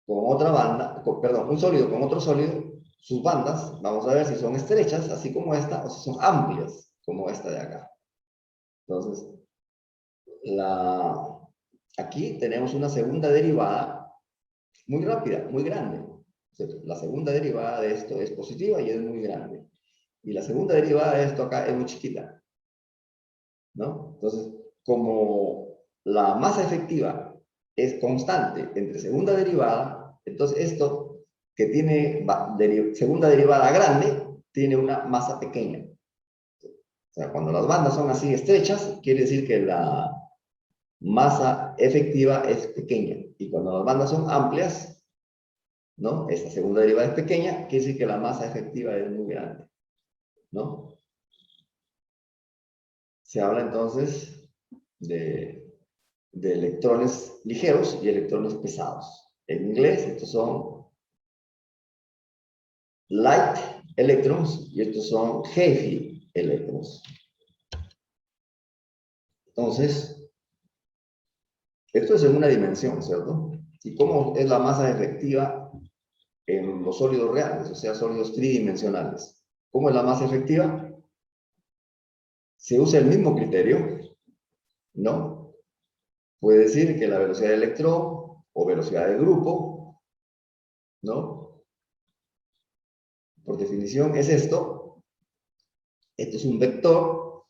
con otra banda, perdón, un sólido con otro sólido, sus bandas, vamos a ver si son estrechas, así como esta, o si son amplias, como esta de acá. Entonces, aquí tenemos una segunda derivada muy rápida, muy grande. La segunda derivada de esto es positiva y es muy grande. Y la segunda derivada de esto acá es muy chiquita, ¿no? Entonces, como la masa efectiva es constante entre segunda derivada, entonces esto que tiene segunda derivada grande tiene una masa pequeña. O sea, cuando las bandas son así estrechas, quiere decir que la masa efectiva es pequeña. Y cuando las bandas son amplias, ¿no? Esta segunda derivada es pequeña, quiere decir que la masa efectiva es muy grande, ¿no? Se habla entonces de electrones ligeros y electrones pesados. En inglés, estos son light electrons y estos son heavy electrons. Entonces, esto es en una dimensión, ¿cierto? ¿Y cómo es la masa efectiva en los sólidos reales, o sea, sólidos tridimensionales? ¿Cómo es la masa efectiva? Se usa el mismo criterio, ¿no? Puede decir que la velocidad del electrón o velocidad del grupo, ¿no? Por definición es esto. Esto es un vector.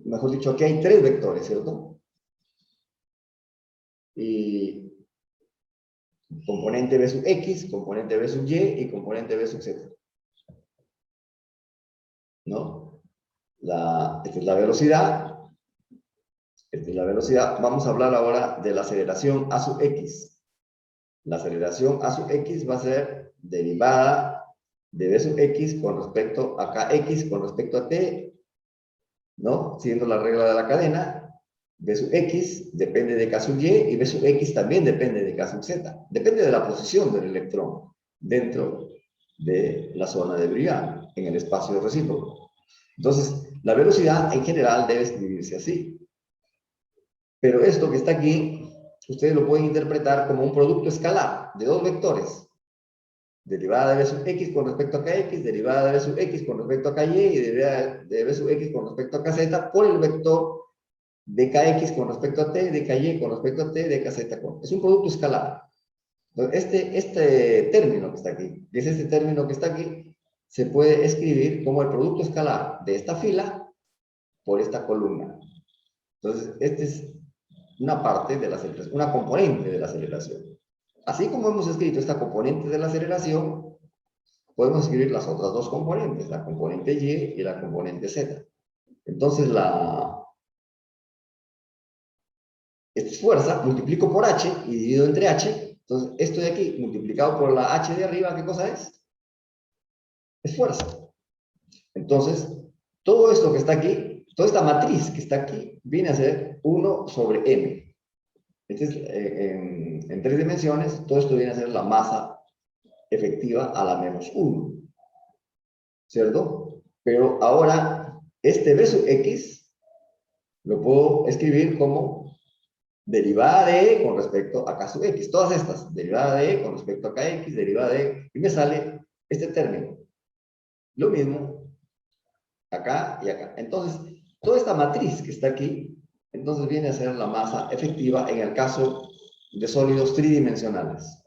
Mejor dicho, aquí hay tres vectores, ¿cierto? Y componente B sub X, componente B sub Y y componente B sub Z. ¿No? Esta es la velocidad. Esta es la velocidad. Vamos a hablar ahora de la aceleración A sub X. La aceleración A sub X va a ser derivada de B sub X con respecto a KX con respecto a T, ¿no? Siguiendo la regla de la cadena, B sub X depende de K sub Y y B sub X también depende de K sub Z. Depende de la posición del electrón dentro de la zona de Brillouin, en el espacio recíproco. Entonces, la velocidad en general debe escribirse así. Pero esto que está aquí, ustedes lo pueden interpretar como un producto escalar de dos vectores. Derivada de B sub X con respecto a KX, derivada de B sub X con respecto a KY y derivada de B sub X con respecto a KZ por el vector de KX con respecto a T, de KY con respecto a T, de KZ. Es un producto escalar. Entonces, este término que está aquí, que es este término que está aquí, se puede escribir como el producto escalar de esta fila por esta columna. Entonces, esta es una parte de la aceleración, una componente de la aceleración. Así como hemos escrito esta componente de la aceleración, podemos escribir las otras dos componentes, la componente Y y la componente Z. Entonces, esta es fuerza, multiplico por H y dividido entre H. Entonces, esto de aquí, multiplicado por la H de arriba, ¿qué cosa es? Es fuerza. Entonces, todo esto que está aquí, toda esta matriz que está aquí, viene a ser 1 sobre M. Este es, en tres dimensiones, todo esto viene a ser la masa efectiva a la menos 1. ¿Cierto? Pero ahora este b sub x lo puedo escribir como derivada de E con respecto a k sub x. Todas estas, derivada de E con respecto a kx, derivada de E, y me sale este término. Lo mismo acá y acá. Entonces, toda esta matriz que está aquí, entonces viene a ser la masa efectiva en el caso de sólidos tridimensionales,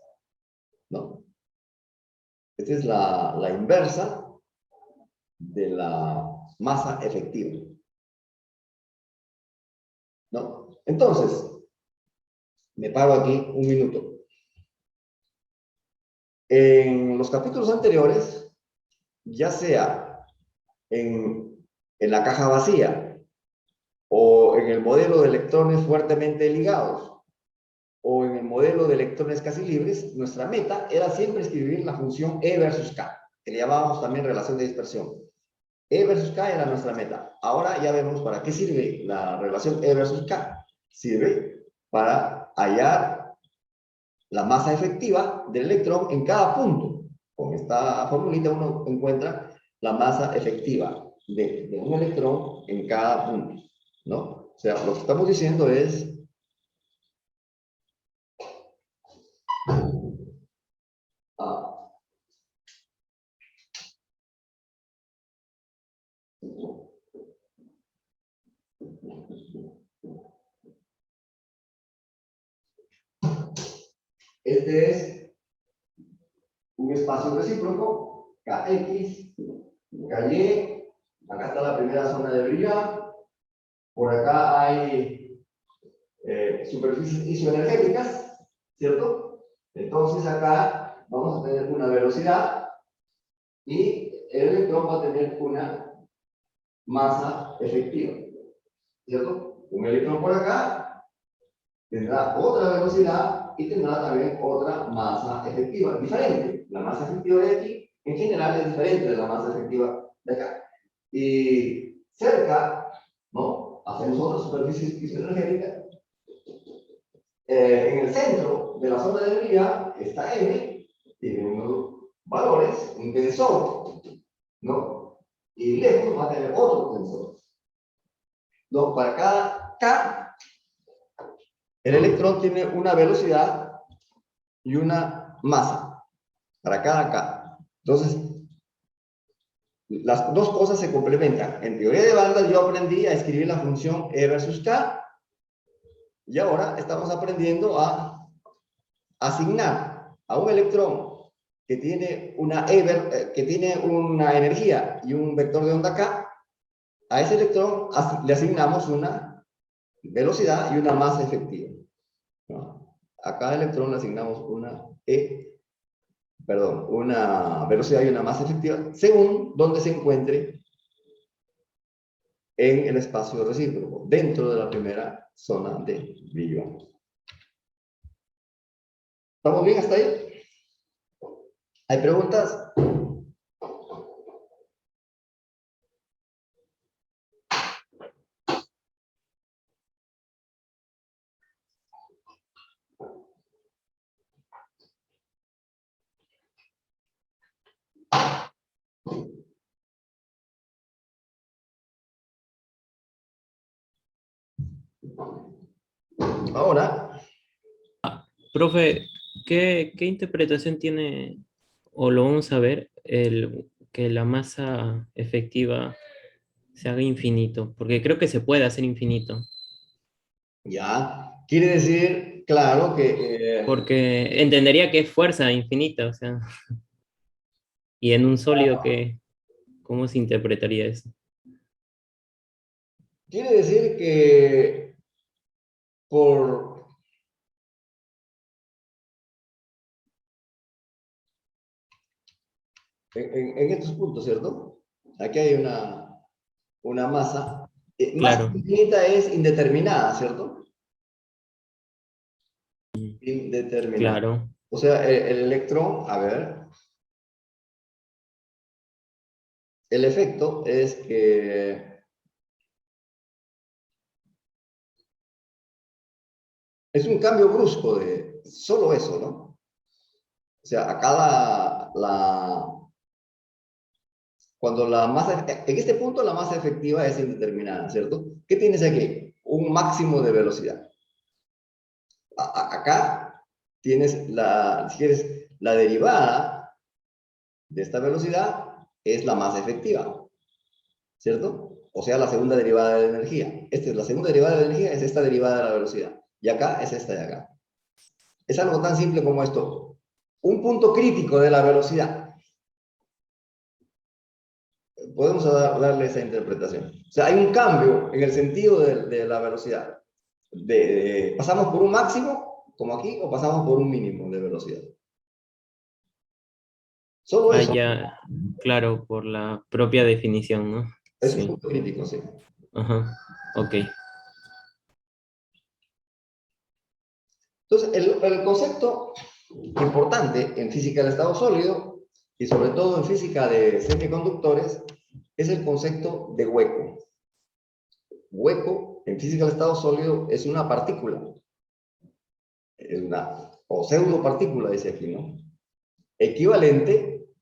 ¿no? Esta es la inversa de la masa efectiva, ¿no? Entonces, me paro aquí un minuto. En los capítulos anteriores, ya sea en la caja vacía o en el modelo de electrones fuertemente ligados o en el modelo de electrones casi libres, nuestra meta era siempre escribir la función E versus K, que le llamábamos también relación de dispersión. E versus K era nuestra meta. Ahora ya vemos para qué sirve la relación E versus K. Sirve para hallar la masa efectiva del electrón en cada punto. Con esta formulita uno encuentra la masa efectiva de un electrón en cada punto, ¿no? O sea, lo que estamos diciendo es este es un espacio recíproco, Kx, Ky, acá está la primera zona de brillar, por acá hay superficies isoenergéticas, ¿cierto? Entonces acá vamos a tener una velocidad y el electrón va a tener una masa efectiva, ¿cierto? Un electrón por acá tendrá otra velocidad y tendrá también otra masa efectiva, diferente. La masa efectiva de aquí, en general, es diferente de la masa efectiva de acá. Y cerca, ¿no? Hacemos otra superficie isoenergética. En el centro de la zona de brillar está M, tiene unos valores, un tensor, ¿no? Y lejos va a tener otro tensor. ¿No? Para cada K, el electrón tiene una velocidad y una masa para cada K. Entonces, las dos cosas se complementan. En teoría de bandas yo aprendí a escribir la función E versus K y ahora estamos aprendiendo a asignar a un electrón que tiene que tiene una energía y un vector de onda K, a ese electrón le asignamos una velocidad y una masa efectiva, ¿no? A cada electrón le asignamos una velocidad y una masa efectiva según donde se encuentre en el espacio recíproco, dentro de la primera zona de brillo. ¿Estamos bien hasta ahí? ¿Hay preguntas? Ahora, Profe, ¿qué interpretación tiene, o lo vamos a ver, que la masa efectiva se haga infinito? Porque creo que se puede hacer infinito. ya, quiere decir, claro, que Porque entendería que es fuerza infinita, o sea, y en un sólido, ¿cómo se interpretaría eso? quiere decir que por en estos puntos, ¿cierto? Aquí hay una masa. Masa Claro, infinita es indeterminada, ¿cierto? Indeterminada. claro. O sea, el electrón, a ver, el efecto es que es un cambio brusco de solo eso, ¿no? O sea, acá cuando la masa, en este punto la masa efectiva es indeterminada, ¿cierto? ¿Qué tienes aquí? Un máximo de velocidad. Acá tienes si quieres, la derivada de esta velocidad es la masa efectiva, ¿cierto? O sea, la segunda derivada de la energía. Esta es la segunda derivada de la energía, es esta derivada de la velocidad. Y acá es esta de acá. Es algo tan simple como esto. Un punto crítico de la velocidad. Podemos darle esa interpretación. O sea, hay un cambio en el sentido de la velocidad. Pasamos por un máximo, como aquí, o pasamos por un mínimo de velocidad. Solo eso. Ya, claro, por la propia definición, ¿no? Es un Sí. punto crítico, sí. Ajá, ok. Entonces, el concepto importante en física del estado sólido y sobre todo en física de semiconductores es el concepto de hueco. Hueco en física del estado sólido es una partícula, o pseudopartícula, dice aquí, ¿no? Equivalente,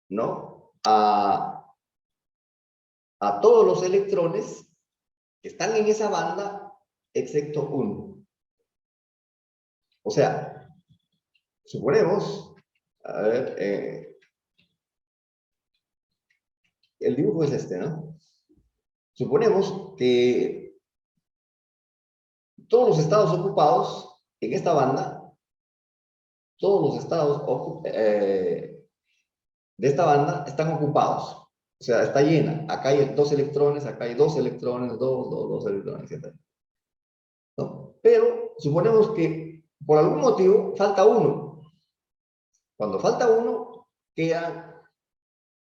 ¿no? A todos los electrones que están en esa banda, excepto uno. O sea, suponemos, a ver, el dibujo es este, ¿no? Suponemos que todos los estados ocupados en esta banda, todos los estados de esta banda están ocupados. O sea, está llena. Acá hay 2 electrones, acá hay 2 electrones, 2 electrones, etc. ¿No? Pero suponemos que por algún motivo falta uno. Cuando falta uno, queda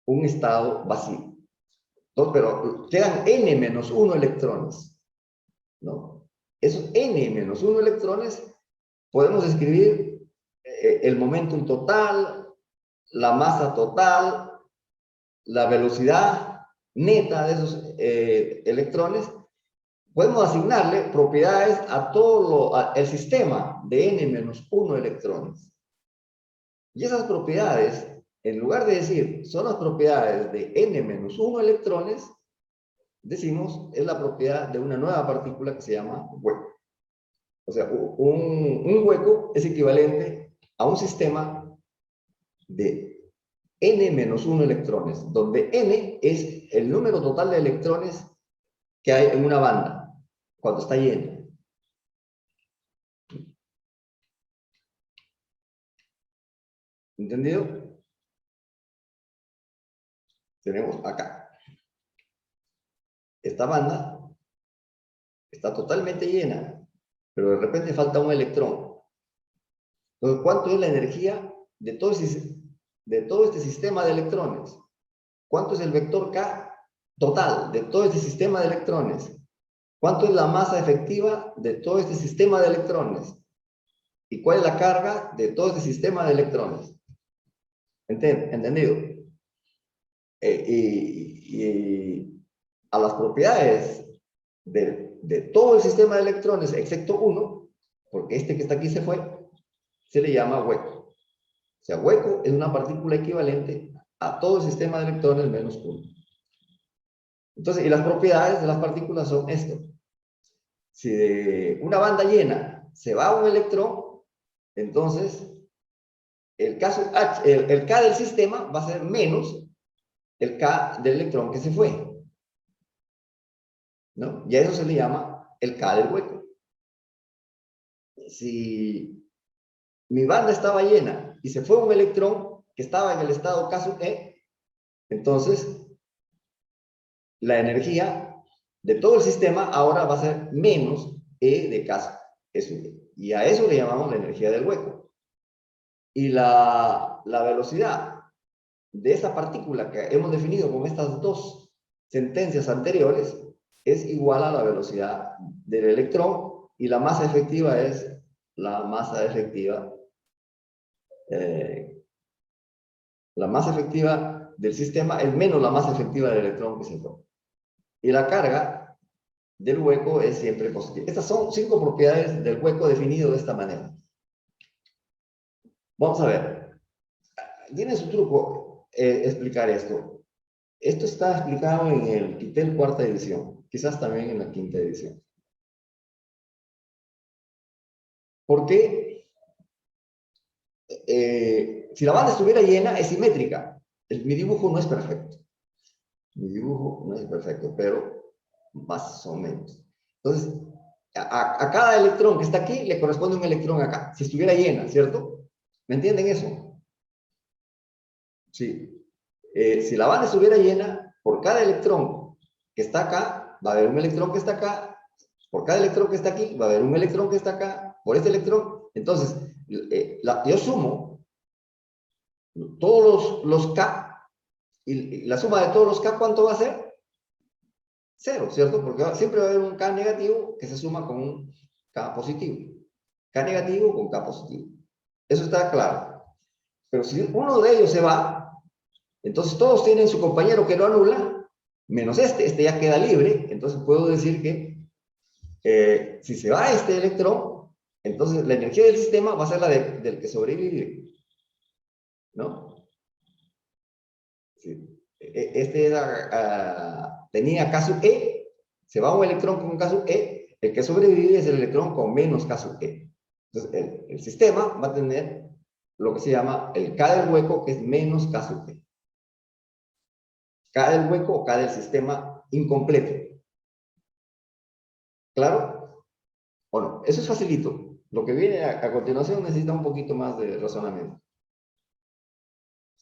un estado vacío. ¿No? Pero quedan n-1 electrones. ¿No? Esos n-1 electrones podemos escribir el momentum total, la masa total, la velocidad neta de esos electrones. Podemos asignarle propiedades a todo el sistema de n-1 electrones. Y esas propiedades, en lugar de decir son las propiedades de n-1 electrones, decimos es la propiedad de una nueva partícula que se llama hueco. O sea, un hueco es equivalente a un sistema de n-1 electrones, donde n es el número total de electrones que hay en una banda cuando está llena. ¿Entendido? Tenemos acá. Esta banda está totalmente llena, pero de repente falta un electrón. Entonces, ¿cuánto es la energía de todo este sistema de electrones? ¿Cuánto es el vector K total de todo este sistema de electrones? ¿Cuánto es la masa efectiva de todo este sistema de electrones? ¿Y cuál es la carga de todo este sistema de electrones? ¿Entendido? Y a las propiedades de todo el sistema de electrones, excepto uno, porque este que está aquí se fue, se le llama hueco. O sea, hueco es una partícula equivalente a todo el sistema de electrones menos uno. Entonces, y las propiedades de las partículas son esto. Si de una banda llena se va un electrón, entonces el K del sistema va a ser menos el K del electrón que se fue, ¿no? Y a eso se le llama el K del hueco. Si mi banda estaba llena y se fue un electrón que estaba en el estado K sub E, entonces la energía de todo el sistema ahora va a ser menos E de K sub E. Y a eso le llamamos la energía del hueco. Y la velocidad de esa partícula que hemos definido con estas dos sentencias anteriores es igual a la velocidad del electrón, y la masa efectiva es la masa efectiva del sistema es menos la masa efectiva del electrón que se fue. Y la carga del hueco es siempre positiva. Estas son 5 propiedades del hueco definido de esta manera. Vamos a ver. Tiene su truco. explicar esto. Esto está explicado en el Quitel cuarta edición, quizás también en la quinta edición. Porque si la banda estuviera llena, es simétrica. Mi dibujo no es perfecto. Mi dibujo no es perfecto, pero más o menos. Entonces, a cada electrón que está aquí le corresponde un electrón acá, si estuviera llena, ¿cierto? ¿Me entienden eso? Sí. Si la banda estuviera llena, por cada electrón que está acá, va a haber un electrón que está acá, por cada electrón que está aquí, va a haber un electrón que está acá, por este electrón. Entonces, yo sumo todos los K, y la suma de todos los K, ¿cuánto va a ser? Cero, ¿cierto? Porque siempre va a haber un K negativo que se suma con un K positivo. K negativo con K positivo. Eso está claro. Pero si uno de ellos se va, entonces todos tienen su compañero que lo anula, menos este ya queda libre. Entonces puedo decir que si se va este electrón, entonces la energía del sistema va a ser la del que sobrevive, ¿no? Sí. Este tenía K sub E, se va un electrón con K sub E, el que sobrevive es el electrón con menos K sub E. Entonces el sistema va a tener lo que se llama el K del hueco, que es menos K sub E. K del hueco o K del sistema incompleto. ¿Claro? Bueno, eso es facilito. Lo que viene a continuación necesita un poquito más de razonamiento.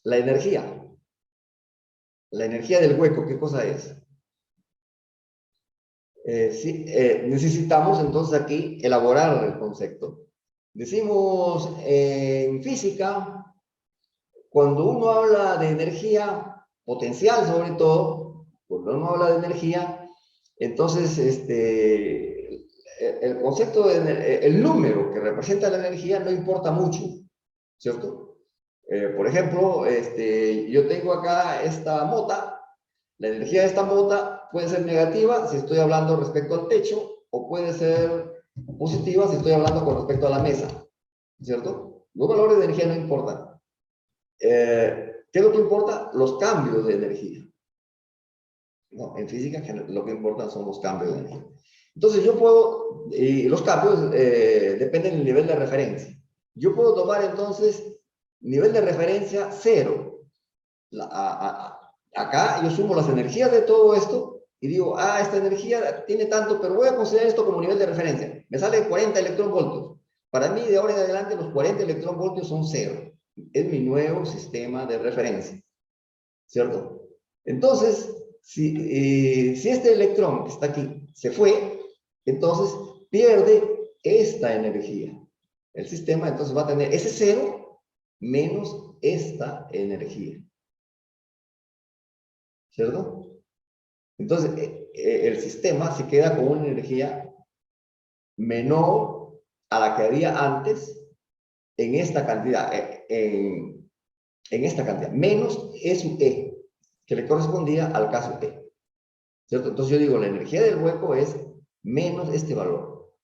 La energía. La energía del hueco, ¿qué cosa es? Sí, necesitamos entonces aquí elaborar el concepto. Decimos en física, cuando uno habla de energía potencial sobre todo, cuando uno habla de energía, entonces el concepto el número que representa la energía no importa mucho, ¿cierto? Por ejemplo, yo tengo acá esta mota. La energía de esta mota puede ser negativa si estoy hablando respecto al techo, o puede ser positiva si estoy hablando con respecto a la mesa, ¿cierto? Los valores de energía no importan. ¿Qué es lo que importa? Los cambios de energía. No, en física lo que importa son los cambios de energía. Entonces yo puedo, y los cambios dependen del nivel de referencia. Yo puedo tomar entonces nivel de referencia 0. Acá yo sumo las energías de todo esto y digo, esta energía tiene tanto, pero voy a considerar esto como nivel de referencia. Me sale 40 electronvoltios. Para mí, de ahora en adelante, los 40 electronvoltios son 0. Es mi nuevo sistema de referencia, ¿cierto? Entonces, si este electrón que está aquí se fue, entonces pierde esta energía. El sistema entonces va a tener ese 0 menos esta energía, ¿cierto? Entonces, el sistema se queda con una energía menor a la que había antes en esta cantidad, en esta cantidad, menos E sub E, que le correspondía al caso E, ¿cierto? Entonces yo digo, la energía del hueco es menos este valor,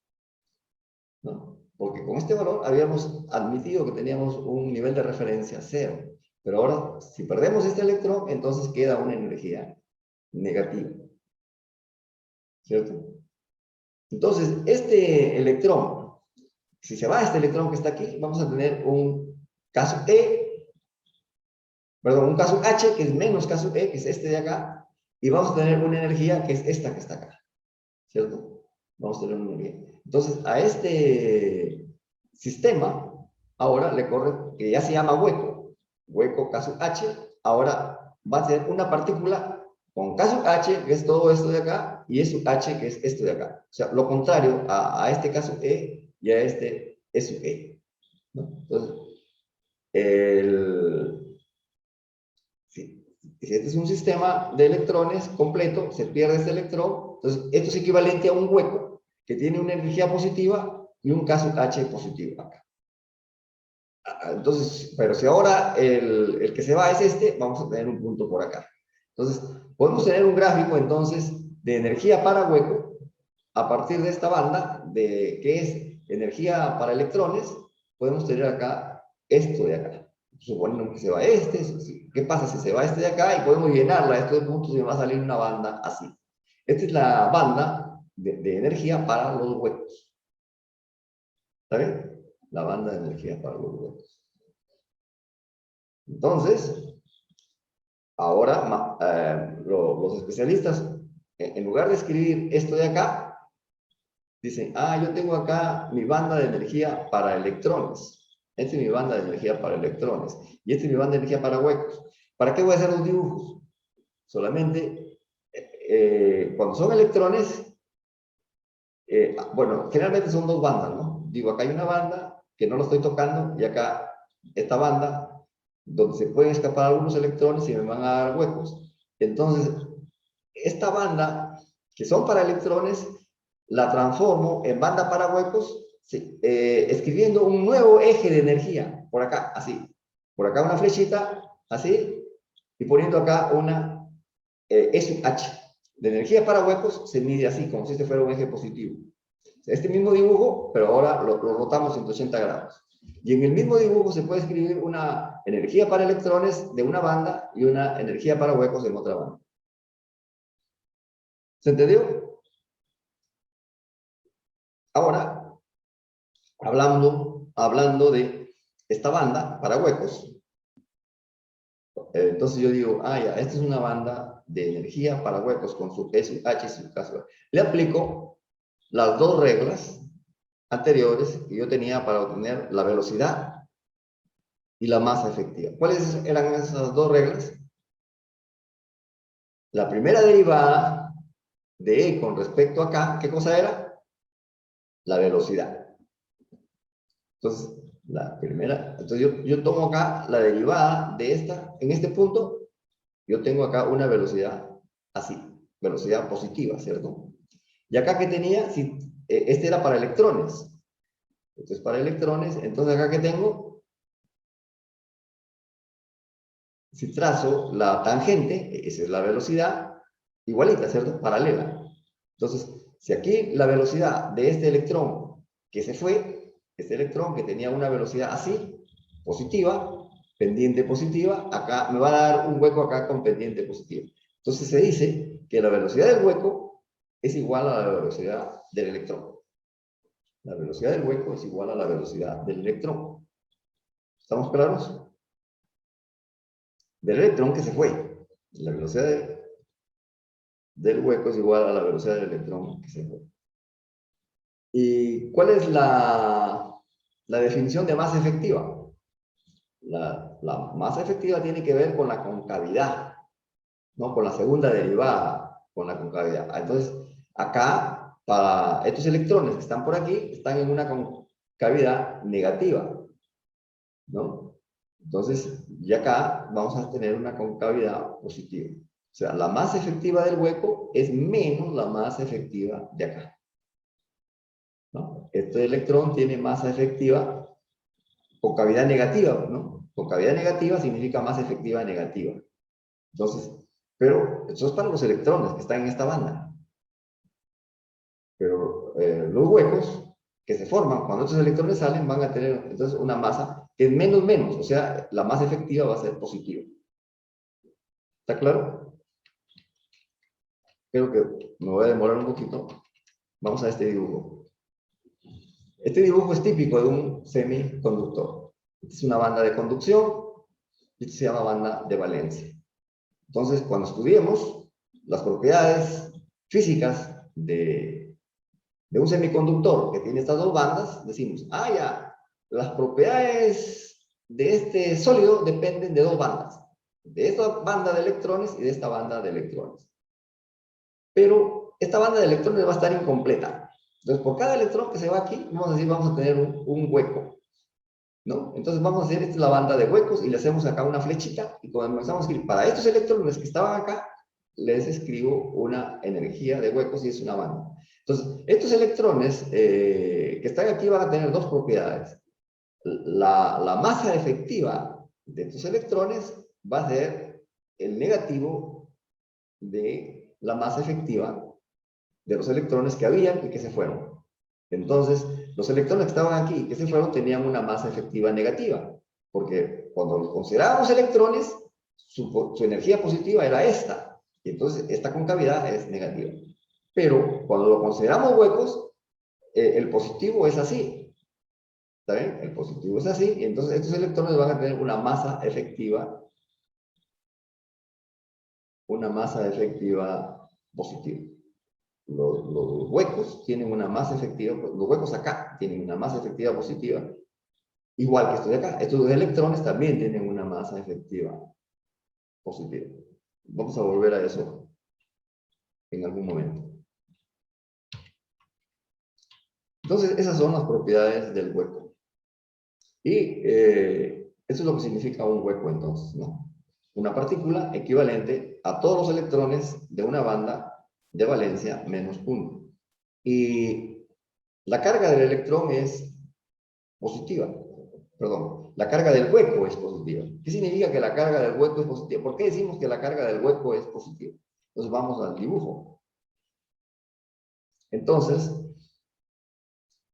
¿no? Porque con este valor habíamos admitido que teníamos un nivel de referencia 0, pero ahora, si perdemos este electrón, entonces queda una energía negativa, ¿cierto? Entonces, este electrón, si se va este electrón que está aquí, vamos a tener un caso E, perdón, un caso H, que es menos caso E, que es este de acá, y vamos a tener una energía que es esta que está acá, ¿cierto? Vamos a tener una energía. Entonces, a este sistema, ahora le corre, que ya se llama hueco caso H, ahora va a ser una partícula con caso H, que es todo esto de acá, y es H, que es esto de acá. O sea, lo contrario a este caso E y a este es E, ¿no? Entonces, si este es un sistema de electrones completo, se pierde este electrón, entonces esto es equivalente a un hueco que tiene una energía positiva y un caso H positivo acá. Entonces, pero si ahora el que se va es este, vamos a tener un punto por acá. Entonces, podemos tener un gráfico entonces de energía para hueco a partir de esta banda, que es energía para electrones, podemos tener acá esto de acá. Suponiendo que se va este, ¿qué pasa si se va este de acá? Y podemos llenarla, estos puntos, y me va a salir una banda así. Esta es la banda de energía para los huecos. ¿Está bien? La banda de energía para los huecos. Entonces, ahora los especialistas, en lugar de escribir esto de acá, dicen, ah, yo tengo acá mi banda de energía para electrones. Esta es mi banda de energía para electrones. Y esta es mi banda de energía para huecos. ¿Para qué voy a hacer los dibujos? Solamente, cuando son electrones, bueno, generalmente son dos bandas, ¿no? Digo, acá hay una banda que no lo estoy tocando y acá esta banda donde se pueden escapar algunos electrones y me van a dar huecos. Entonces, esta banda, que son para electrones, la transformo en banda para huecos, sí, escribiendo un nuevo eje de energía, por acá, así. Por acá una flechita, así, y poniendo acá una S-H. De energía para huecos se mide así, como si este fuera un eje positivo. Este mismo dibujo, pero ahora lo rotamos 180 grados. Y en el mismo dibujo se puede escribir una energía para electrones de una banda y una energía para huecos en otra banda. ¿Se entendió? Ahora, hablando de esta banda para huecos, entonces yo digo, ah, ya, esta es una banda de energía para huecos con su S, H y su caso. Le aplico las dos reglas anteriores que yo tenía para obtener la velocidad y la masa efectiva. ¿Cuáles eran esas dos reglas? La primera derivada de E con respecto a K, ¿qué cosa era? La velocidad. Entonces, la primera, entonces yo tomo acá la derivada de esta, en este punto, yo tengo acá una velocidad así, velocidad positiva, ¿cierto? Y acá que tenía, si, este era para electrones. Esto es para electrones, entonces acá que tengo, si trazo la tangente, esa es la velocidad, igualita, ¿cierto? Paralela. Entonces, si aquí la velocidad de este electrón que se fue, este electrón que tenía una velocidad así, positiva, pendiente positiva, acá me va a dar un hueco acá con pendiente positiva. Entonces se dice que la velocidad del hueco es igual a la velocidad del electrón. La velocidad del hueco es igual a la velocidad del electrón. ¿Estamos claros? Del electrón que se fue. La velocidad del hueco es igual a la velocidad del electrón que se fue. ¿Y cuál es la definición de masa efectiva? La masa efectiva tiene que ver con la concavidad, ¿no? Con la segunda derivada, con la concavidad. Entonces, acá, para estos electrones que están por aquí, están en una concavidad negativa, ¿no? Entonces, y acá vamos a tener una concavidad positiva. O sea, la masa efectiva del hueco es menos la masa efectiva de acá, ¿no? Este electrón tiene masa efectiva con cavidad negativa, ¿no? Con cavidad negativa significa masa efectiva negativa. Entonces, pero eso es para los electrones que están en esta banda. Pero los huecos que se forman cuando estos electrones salen van a tener entonces una masa que es menos, o sea, la masa efectiva va a ser positiva. ¿Está claro? Creo que me voy a demorar un poquito. Vamos a este dibujo. Este dibujo es típico de un semiconductor. Esta es una banda de conducción y esto se llama banda de valencia. Entonces, cuando estudiemos las propiedades físicas de un semiconductor que tiene estas dos bandas, decimos, ah, ya, las propiedades de este sólido dependen de dos bandas. De esta banda de electrones y de esta banda de electrones. Pero esta banda de electrones va a estar incompleta. Entonces, por cada electrón que se va aquí, vamos a decir, vamos a tener un hueco, ¿no? Entonces vamos a hacer, esta es la banda de huecos y le hacemos acá una flechita y cuando empezamos a escribir, para estos electrones que estaban acá, les escribo una energía de huecos y es una banda. Entonces, estos electrones que están aquí van a tener dos propiedades. La masa efectiva de estos electrones va a ser el negativo de la masa efectiva de los electrones que habían y que se fueron. Entonces, los electrones que estaban aquí y que se fueron tenían una masa efectiva negativa, porque cuando considerábamos electrones, su energía positiva era esta. Y entonces esta concavidad es negativa. Pero cuando lo consideramos huecos, el positivo es así. ¿Está bien? El positivo es así. Y entonces estos electrones van a tener una masa efectiva positiva. Los huecos tienen una masa efectiva, los huecos acá tienen una masa efectiva positiva, igual que estos de acá. Estos dos electrones también tienen una masa efectiva positiva. Vamos a volver a eso en algún momento. Entonces, esas son las propiedades del hueco. Y eso es lo que significa un hueco entonces, ¿no? Una partícula equivalente a todos los electrones de una banda de valencia menos 1. Y la carga del electrón es positiva. Perdón, la carga del hueco es positiva. ¿Qué significa que la carga del hueco es positiva? ¿Por qué decimos que la carga del hueco es positiva? Entonces vamos al dibujo. Entonces,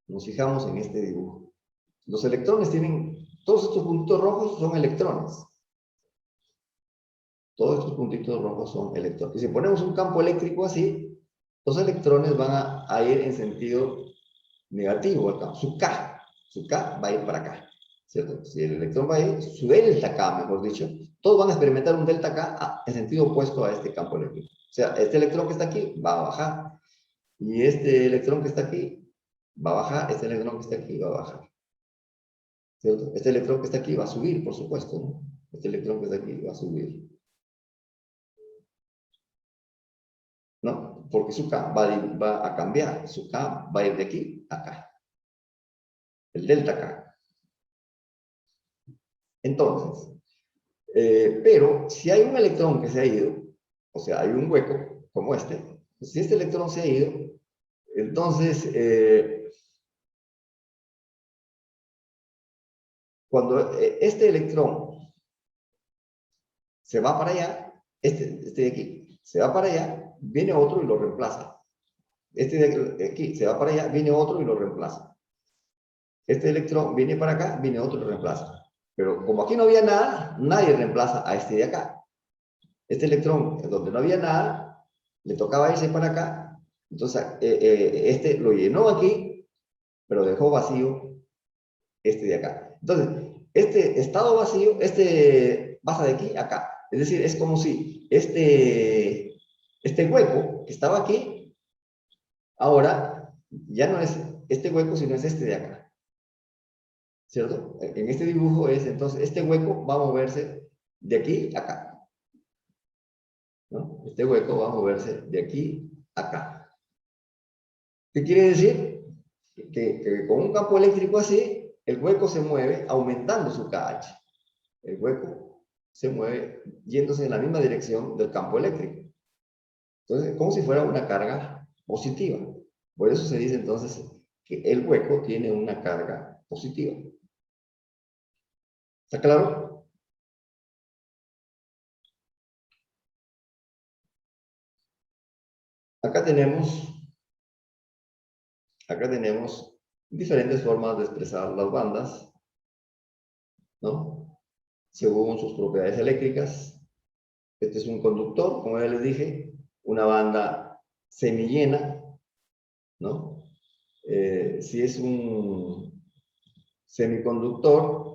nos fijamos en este dibujo. Los electrones tienen, todos estos puntitos rojos son electrones. Todos estos puntitos rojos son electrones. Y si ponemos un campo eléctrico así, los electrones van a ir en sentido negativo acá. Su K va a ir para acá, ¿cierto? Si el electrón va a ir, su delta K, mejor dicho, todos van a experimentar un delta K en sentido opuesto a este campo eléctrico. O sea, este electrón que está aquí va a bajar, y este electrón que está aquí va a bajar, este electrón que está aquí va a bajar, ¿cierto? Este electrón que está aquí va a subir, por supuesto, ¿no? Este electrón que está aquí va a subir, ¿no? Porque su K va a cambiar, su K va a ir de aquí a acá, el delta K. Entonces, pero si hay un electrón que se ha ido, o sea, hay un hueco como este, si este electrón se ha ido, entonces, cuando este electrón se va para allá, este de aquí, se va para allá, viene otro y lo reemplaza. Este de aquí se va para allá, viene otro y lo reemplaza. Este electrón viene para acá, viene otro y lo reemplaza. Pero como aquí no había nada, nadie reemplaza a este de acá. Este electrón, donde no había nada, le tocaba irse para acá. Entonces, este lo llenó aquí, pero dejó vacío este de acá. Entonces, este estado vacío, este pasa de aquí a acá. Es decir, es como si este hueco que estaba aquí, ahora ya no es este hueco, sino es este de acá. ¿Cierto? En este dibujo es, entonces, este hueco va a moverse de aquí a acá, ¿no? Este hueco va a moverse de aquí a acá. ¿Qué quiere decir? Que con un campo eléctrico así, el hueco se mueve aumentando su KH. El hueco se mueve yéndose en la misma dirección del campo eléctrico. Entonces, como si fuera una carga positiva. Por eso se dice entonces que el hueco tiene una carga positiva. ¿Está claro? Acá tenemos diferentes formas de expresar las bandas, ¿no? Según sus propiedades eléctricas. Este es un conductor, como ya les dije, una banda semillena, ¿no? Si es un semiconductor,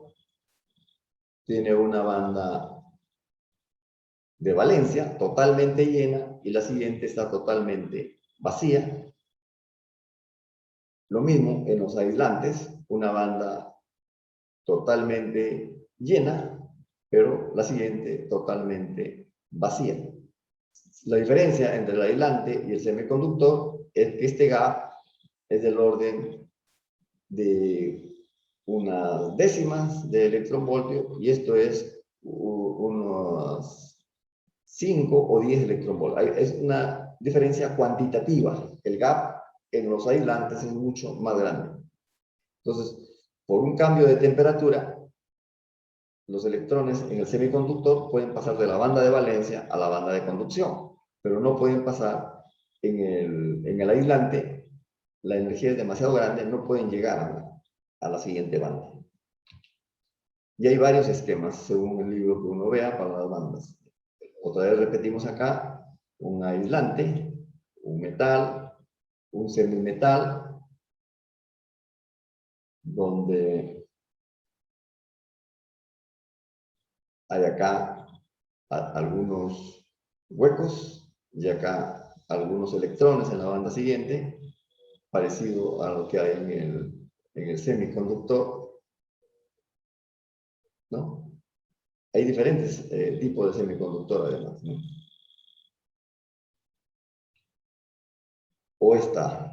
tiene una banda de valencia totalmente llena y la siguiente está totalmente vacía. Lo mismo en los aislantes, una banda totalmente llena, pero la siguiente totalmente vacía. La diferencia entre el aislante y el semiconductor es que este gap es del orden de unas décimas de electronvoltio y esto es unos 5 o 10 electronvoltios. Es una diferencia cuantitativa. El gap en los aislantes es mucho más grande. Entonces, por un cambio de temperatura, los electrones en el semiconductor pueden pasar de la banda de valencia a la banda de conducción, pero no pueden pasar en el aislante. La energía es demasiado grande, no pueden llegar a la siguiente banda. Y hay varios esquemas, según el libro que uno vea, para las bandas. Otra vez repetimos acá, un aislante, un metal, un semimetal, donde hay acá algunos huecos y acá algunos electrones en la banda siguiente, parecido a lo que hay en el semiconductor, ¿no? Hay diferentes tipos de semiconductor además, ¿no? O esta,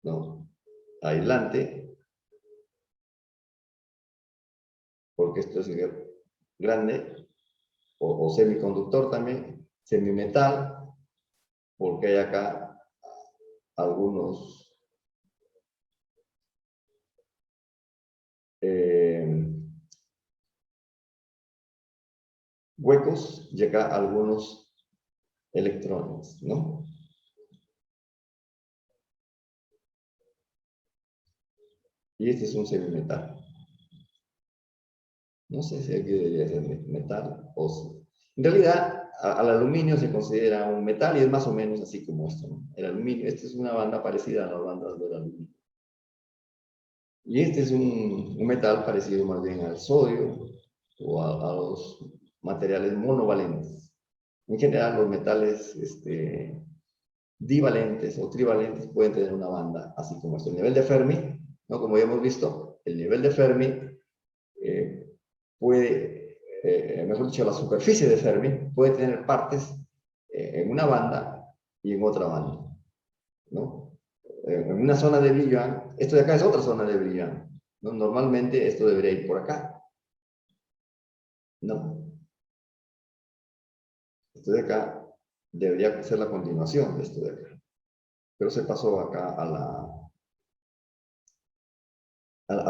¿no? Aislante, porque esto es grande, o semiconductor también, semimetal, porque hay acá algunos huecos y acá algunos electrones, ¿no? Y este es un semimetal. No sé si aquí debería ser metal o si. En realidad, al aluminio se considera un metal y es más o menos así como esto, ¿no? El aluminio, esta es una banda parecida a las bandas del aluminio. Y este es un metal parecido más bien al sodio o a los materiales monovalentes. En general, los metales divalentes o trivalentes pueden tener una banda así como esto. El nivel de Fermi, ¿no? Como ya hemos visto, el nivel de Fermi puede, mejor dicho, la superficie de Fermi puede tener partes en una banda y en otra banda, ¿no? En una zona de Brillouin, esto de acá es otra zona de Brillouin, ¿no? Normalmente esto debería ir por acá, ¿no? Esto de acá debería ser la continuación de esto de acá, pero se pasó acá a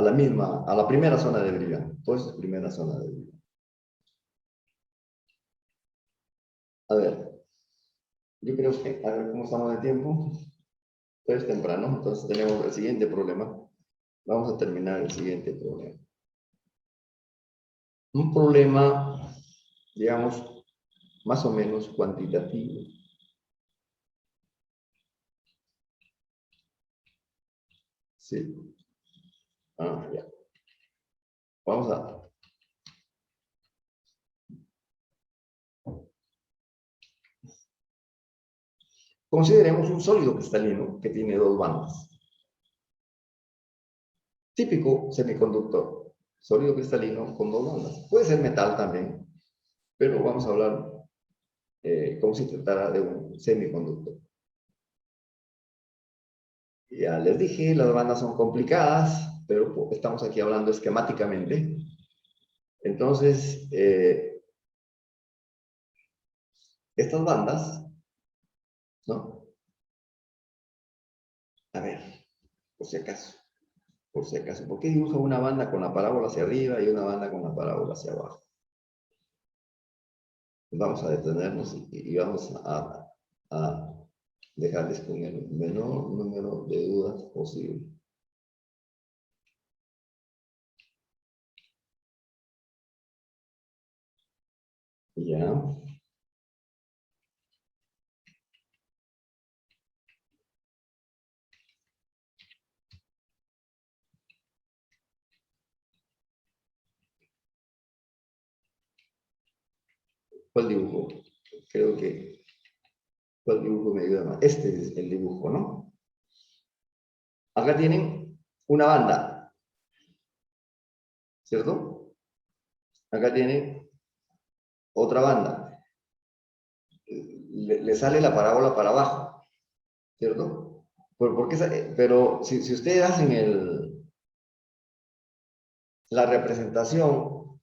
la misma, a la primera zona de Brillouin, entonces primera zona de Brillouin. A ver, yo creo que, a ver cómo estamos de tiempo. Es temprano, entonces tenemos el siguiente problema. Vamos a terminar el siguiente problema. Un problema, digamos, más o menos cuantitativo. Sí. Ah, ya. Vamos a... Consideremos un sólido cristalino que tiene dos bandas. Típico semiconductor. Sólido cristalino con dos bandas. Puede ser metal también, pero vamos a hablar como si tratara de un semiconductor. Ya les dije, las bandas son complicadas, pero estamos aquí hablando esquemáticamente. Entonces, estas bandas, ¿no? A ver, por si acaso, por si acaso. ¿Por qué dibujo una banda con la parábola hacia arriba y una banda con la parábola hacia abajo? Vamos a detenernos y vamos a dejarles con el menor número de dudas posible. Ya. ¿Cuál dibujo? Creo que, ¿cuál dibujo me ayuda más? Este es el dibujo, ¿no? Acá tienen una banda, ¿cierto? Acá tienen otra banda. Le sale la parábola para abajo, ¿cierto? Pero si ustedes hacen la representación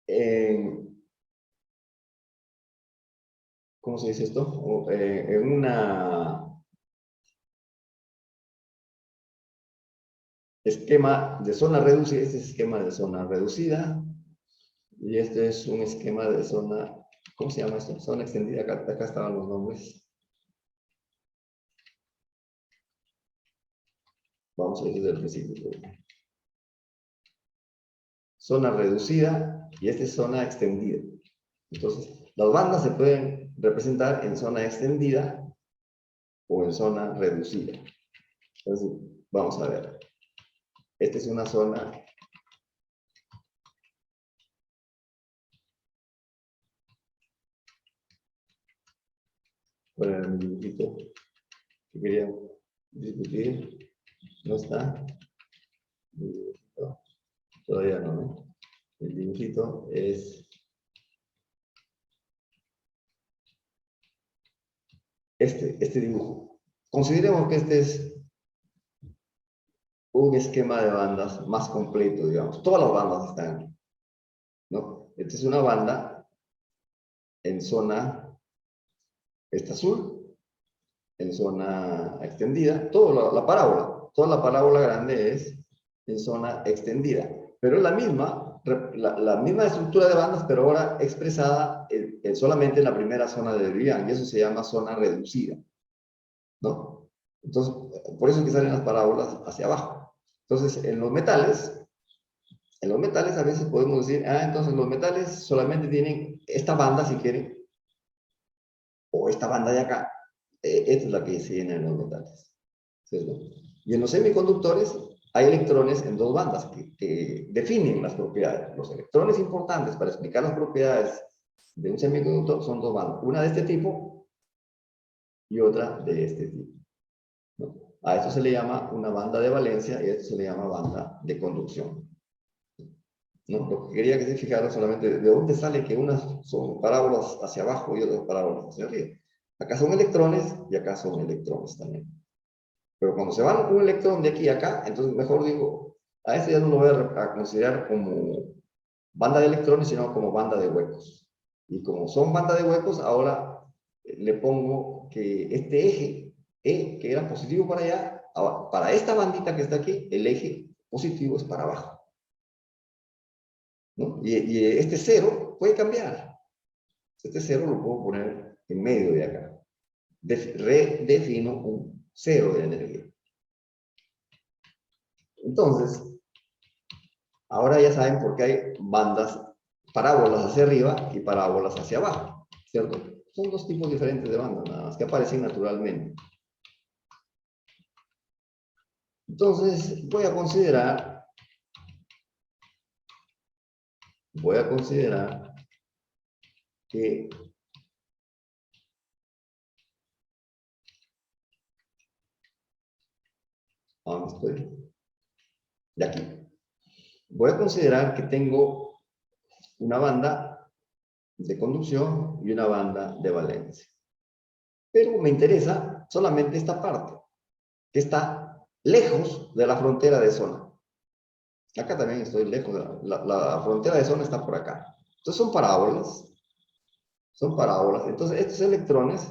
en, ¿cómo se dice esto? En una esquema de zona reducida, este es esquema de zona reducida, y este es un esquema de zona, ¿cómo se llama esto? Zona extendida, acá estaban los nombres. Vamos a ir desde el principio. zona reducida y esta es zona extendida. Entonces, las bandas se pueden representar en zona extendida o en zona reducida. Entonces, vamos a ver. Esta es una zona por el dibujito que quería discutir. No está. El dibujito. Todavía no, ¿no? El dibujito es este dibujo. Consideremos que este es un esquema de bandas más completo, digamos. Todas las bandas están aquí, ¿no? Esta es una banda en zona, esta azul, en zona extendida. Toda la parábola, toda la parábola grande es en zona extendida. Pero es la misma estructura de bandas, pero ahora expresada solamente en la primera zona de Debye, y eso se llama zona reducida, ¿no? Entonces, por eso es que salen las parábolas hacia abajo. Entonces, en los metales a veces podemos decir, entonces los metales solamente tienen esta banda, si quieren, o esta banda de acá. Esta es la que se llena en los metales, ¿cierto? Y en los semiconductores hay electrones en dos bandas que definen las propiedades. Los electrones importantes para explicar las propiedades de un semiconductor son dos bandas, una de este tipo y otra de este tipo, ¿no? A esto se le llama una banda de valencia y a esto se le llama banda de conducción, ¿no? Lo que quería que se fijaran solamente de dónde sale que unas son parábolas hacia abajo y otras parábolas hacia arriba. Acá son electrones y acá son electrones también. Pero cuando se van un electrón de aquí a acá, entonces mejor digo, a este ya no lo voy a considerar como banda de electrones, sino como banda de huecos. Y como son banda de huecos, ahora le pongo que este eje, E, que era positivo para allá, para esta bandita que está aquí, el eje positivo es para abajo, ¿no? Y este cero puede cambiar. Este cero lo puedo poner en medio de acá. Redefino un cero de energía. Entonces, ahora ya saben por qué hay bandas, parábolas hacia arriba y parábolas hacia abajo, ¿cierto? Son dos tipos diferentes de bandas, nada más, que aparecen naturalmente. Entonces, voy a considerar que ¿dónde estoy? De aquí. Voy a considerar que tengo una banda de conducción y una banda de valencia. Pero me interesa solamente esta parte, que está lejos de la frontera de zona. Acá también estoy lejos, la frontera de zona está por acá. Entonces son parábolas. Entonces estos electrones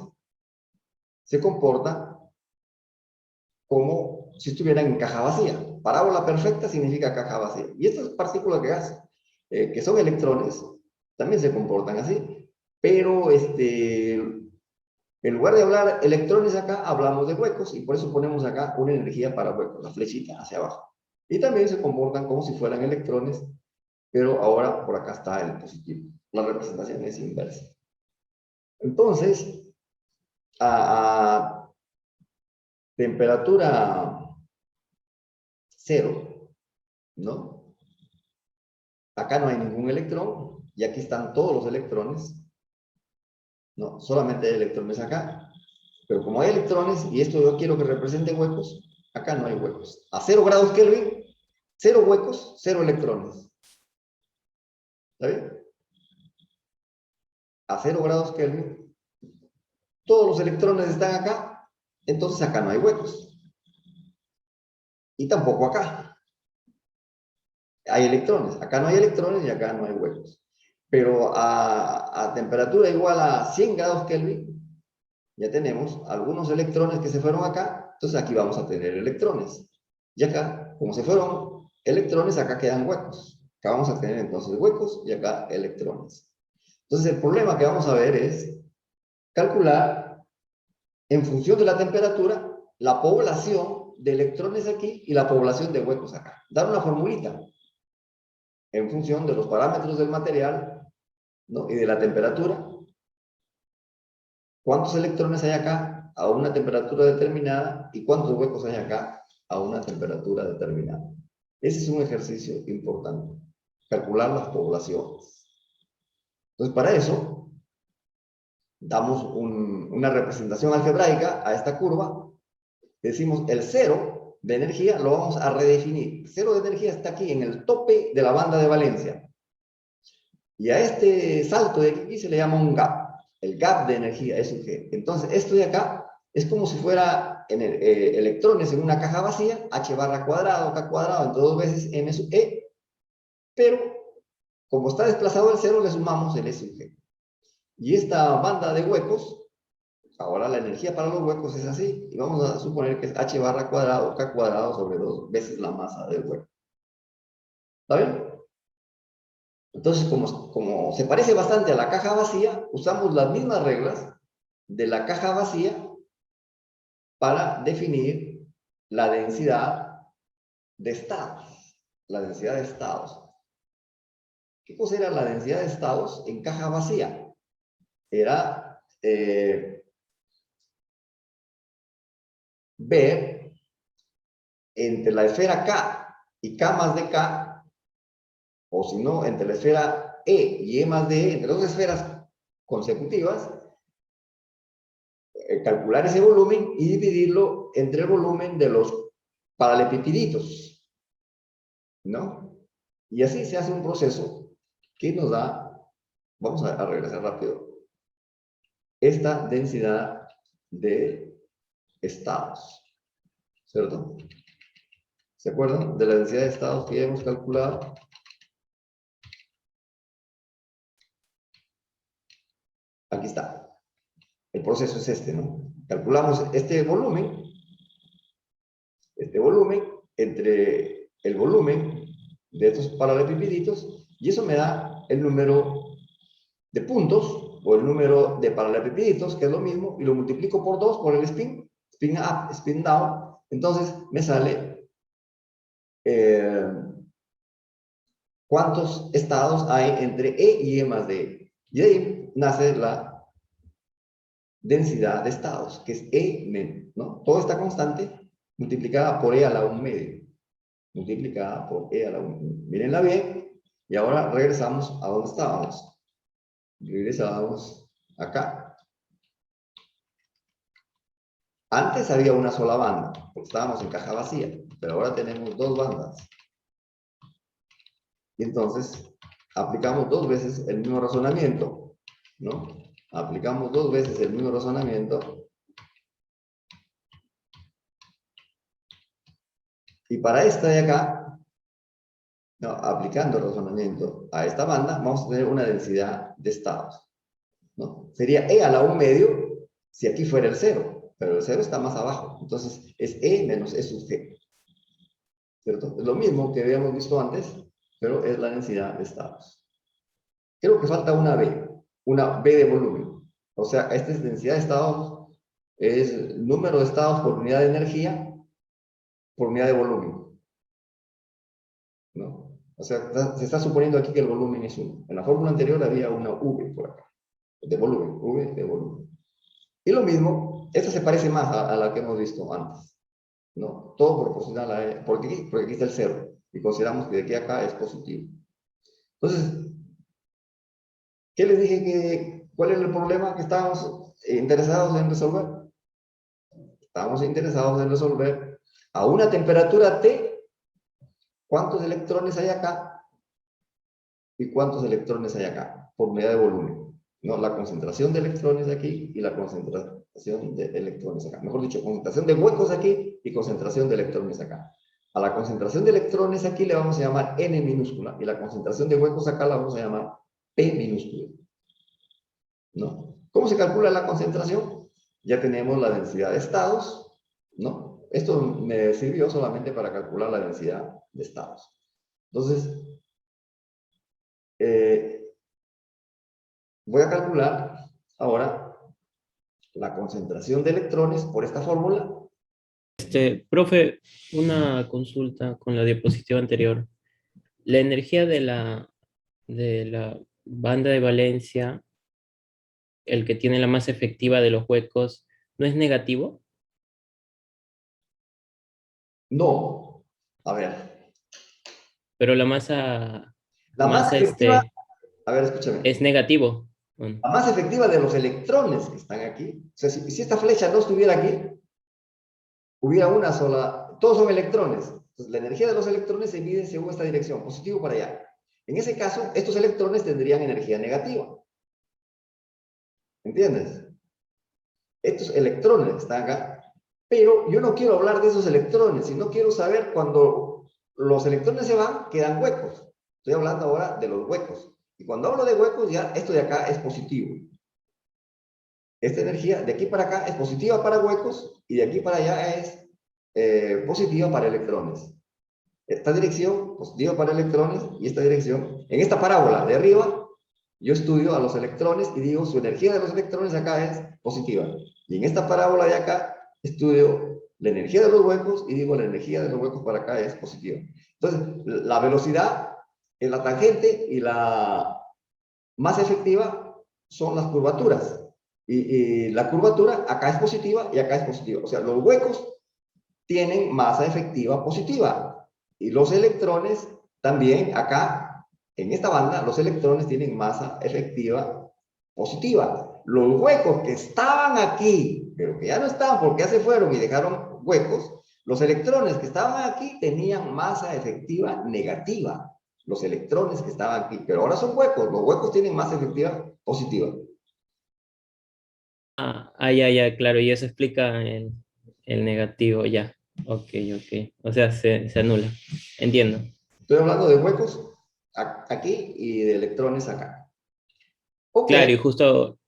se comportan como si estuvieran en caja vacía. Parábola perfecta significa caja vacía. Y estas partículas de gas, que son electrones, también se comportan así. Pero en lugar de hablar electrones acá, hablamos de huecos y por eso ponemos acá una energía para huecos, la flechita hacia abajo. Y también se comportan como si fueran electrones, pero ahora por acá está el positivo. La representación es inversa. Entonces, a temperatura cero, ¿no? Acá no hay ningún electrón y aquí están todos los electrones, ¿no? Solamente hay electrones acá. Pero como hay electrones, y esto yo quiero que represente huecos, acá no hay huecos. A 0 grados Kelvin, 0 huecos, 0 electrones. ¿Está bien? A 0 grados Kelvin, todos los electrones están acá, entonces acá no hay huecos. Y tampoco acá. Hay electrones. Acá no hay electrones y acá no hay huecos. Pero a temperatura igual a 100 grados Kelvin, ya tenemos algunos electrones que se fueron acá, entonces aquí vamos a tener electrones. Y acá, como se fueron electrones, acá quedan huecos. Acá vamos a tener entonces huecos y acá electrones. Entonces el problema que vamos a ver es calcular en función de la temperatura la población de electrones aquí y la población de huecos acá. Dar una formulita. en función de los parámetros del material, ¿no? Y de la temperatura. ¿Cuántos electrones hay acá a una temperatura determinada y cuántos huecos hay acá a una temperatura determinada? Ese es un ejercicio importante, calcular las poblaciones. Entonces, para eso, damos una representación algebraica a esta curva. Decimos el cero de energía lo vamos a redefinir. Cero de energía está aquí en el tope de la banda de valencia. Y a este salto de aquí se le llama un gap. El gap de energía es un G. Entonces, esto de acá es como si fuera electrones en una caja vacía, H barra cuadrado, K cuadrado, entre 2 veces M sub E. Pero, como está desplazado el cero, le sumamos el E sub G. Y esta banda de huecos, ahora la energía para los huecos es así, y vamos a suponer que es H barra cuadrado, K cuadrado sobre 2 veces la masa del hueco. ¿Está bien? Entonces, como se parece bastante a la caja vacía, usamos las mismas reglas de la caja vacía para definir la densidad de estados. La densidad de estados. ¿Qué cosa era la densidad de estados en caja vacía? Era ver entre la esfera K y K más de K, o si no, entre la esfera E y E más de E, entre dos esferas consecutivas, calcular ese volumen y dividirlo entre el volumen de los paralelepípedos, ¿no? Y así se hace un proceso que nos da, vamos a regresar rápido, esta densidad de estados, ¿cierto? ¿Se acuerdan de la densidad de estados que ya hemos calculado? Aquí está. El proceso es este, ¿no? Calculamos este volumen entre el volumen de estos paralelepípedos y eso me da el número de puntos o el número de paralelepípedos, que es lo mismo, y lo multiplico por 2 por el spin up, spin down, entonces me sale cuántos estados hay entre E y E más de E. Y de ahí nace la densidad de estados, que es E menos, ¿no? Toda esta constante multiplicada por E a la 1 medio. Multiplicada por E a la 1. Mírenla bien. Y ahora regresamos a donde estábamos. Regresamos acá. Antes había una sola banda, porque estábamos en caja vacía, pero ahora tenemos dos bandas. Y entonces aplicamos 2 veces el mismo razonamiento, ¿no? Aplicamos 2 veces el mismo razonamiento. Y para esta de acá, no, aplicando el razonamiento a esta banda, vamos a tener una densidad de estados, ¿no? Sería E a la 1 medio si aquí fuera el 0, pero el 0 está más abajo. Entonces es E menos E sub G. ¿Cierto? Es lo mismo que habíamos visto antes, pero es la densidad de estados. Creo que falta una B de volumen. O sea, esta es densidad de estados, es el número de estados por unidad de energía por unidad de volumen, ¿no? O sea, se está suponiendo aquí que el volumen es 1. En la fórmula anterior había una V por acá, de volumen, V de volumen. Y lo mismo, esta se parece más a la que hemos visto antes, ¿no? Todo proporcional a E, porque aquí está el 0, y consideramos que de aquí a acá es positivo. Entonces, ¿qué les dije cuál era el problema que estábamos interesados en resolver? Estábamos interesados en resolver a una temperatura T, ¿cuántos electrones hay acá? ¿Y cuántos electrones hay acá? Por unidad de volumen, ¿no? La concentración de electrones aquí y la concentración de electrones acá. Mejor dicho, concentración de huecos aquí y concentración de electrones acá. A la concentración de electrones aquí le vamos a llamar N minúscula y la concentración de huecos acá la vamos a llamar P minúscula, ¿no? ¿Cómo se calcula la concentración? Ya tenemos la densidad de estados, ¿no? Esto me sirvió solamente para calcular la densidad de estados. Entonces, voy a calcular ahora la concentración de electrones por esta fórmula. Profe, una consulta con la diapositiva anterior. la energía de la banda de valencia, el que tiene la masa efectiva de los huecos, ¿no es negativo? No. A ver. Pero la masa, La masa efectiva, a ver, es escúchame. negativo. Bueno, La masa efectiva de los electrones que están aquí. O sea, si esta flecha no estuviera aquí, hubiera una sola, todos son electrones. Entonces, la energía de los electrones se mide según esta dirección, positivo para allá. En ese caso, estos electrones tendrían energía negativa. ¿Entiendes? Estos electrones que están acá. Pero yo no quiero hablar de esos electrones, sino quiero saber cuando los electrones se van, quedan huecos. Estoy hablando ahora de los huecos. Y cuando hablo de huecos, ya esto de acá es positivo. Esta energía de aquí para acá es positiva para huecos y de aquí para allá es positiva para electrones. Esta dirección, positiva para electrones, y esta dirección, en esta parábola de arriba, yo estudio a los electrones y digo, su energía de los electrones acá es positiva. Y en esta parábola de acá, estudio la energía de los huecos y digo, la energía de los huecos para acá es positiva. Entonces, la velocidad en la tangente y la más efectiva son las curvaturas. Y la curvatura acá es positiva y acá es positiva. O sea, los huecos tienen masa efectiva positiva. Y los electrones también acá, en esta banda, los electrones tienen masa efectiva positiva. Los huecos que estaban aquí, pero que ya no estaban porque ya se fueron y dejaron huecos, los electrones que estaban aquí tenían masa efectiva negativa. Los electrones que estaban aquí, pero ahora son huecos. Los huecos tienen masa efectiva positiva. ya, ya, claro, y eso explica el negativo, ya. Ok, ok. O sea, se anula. Entiendo. Estoy hablando de huecos aquí y de electrones acá. Ok, Claro, y justo,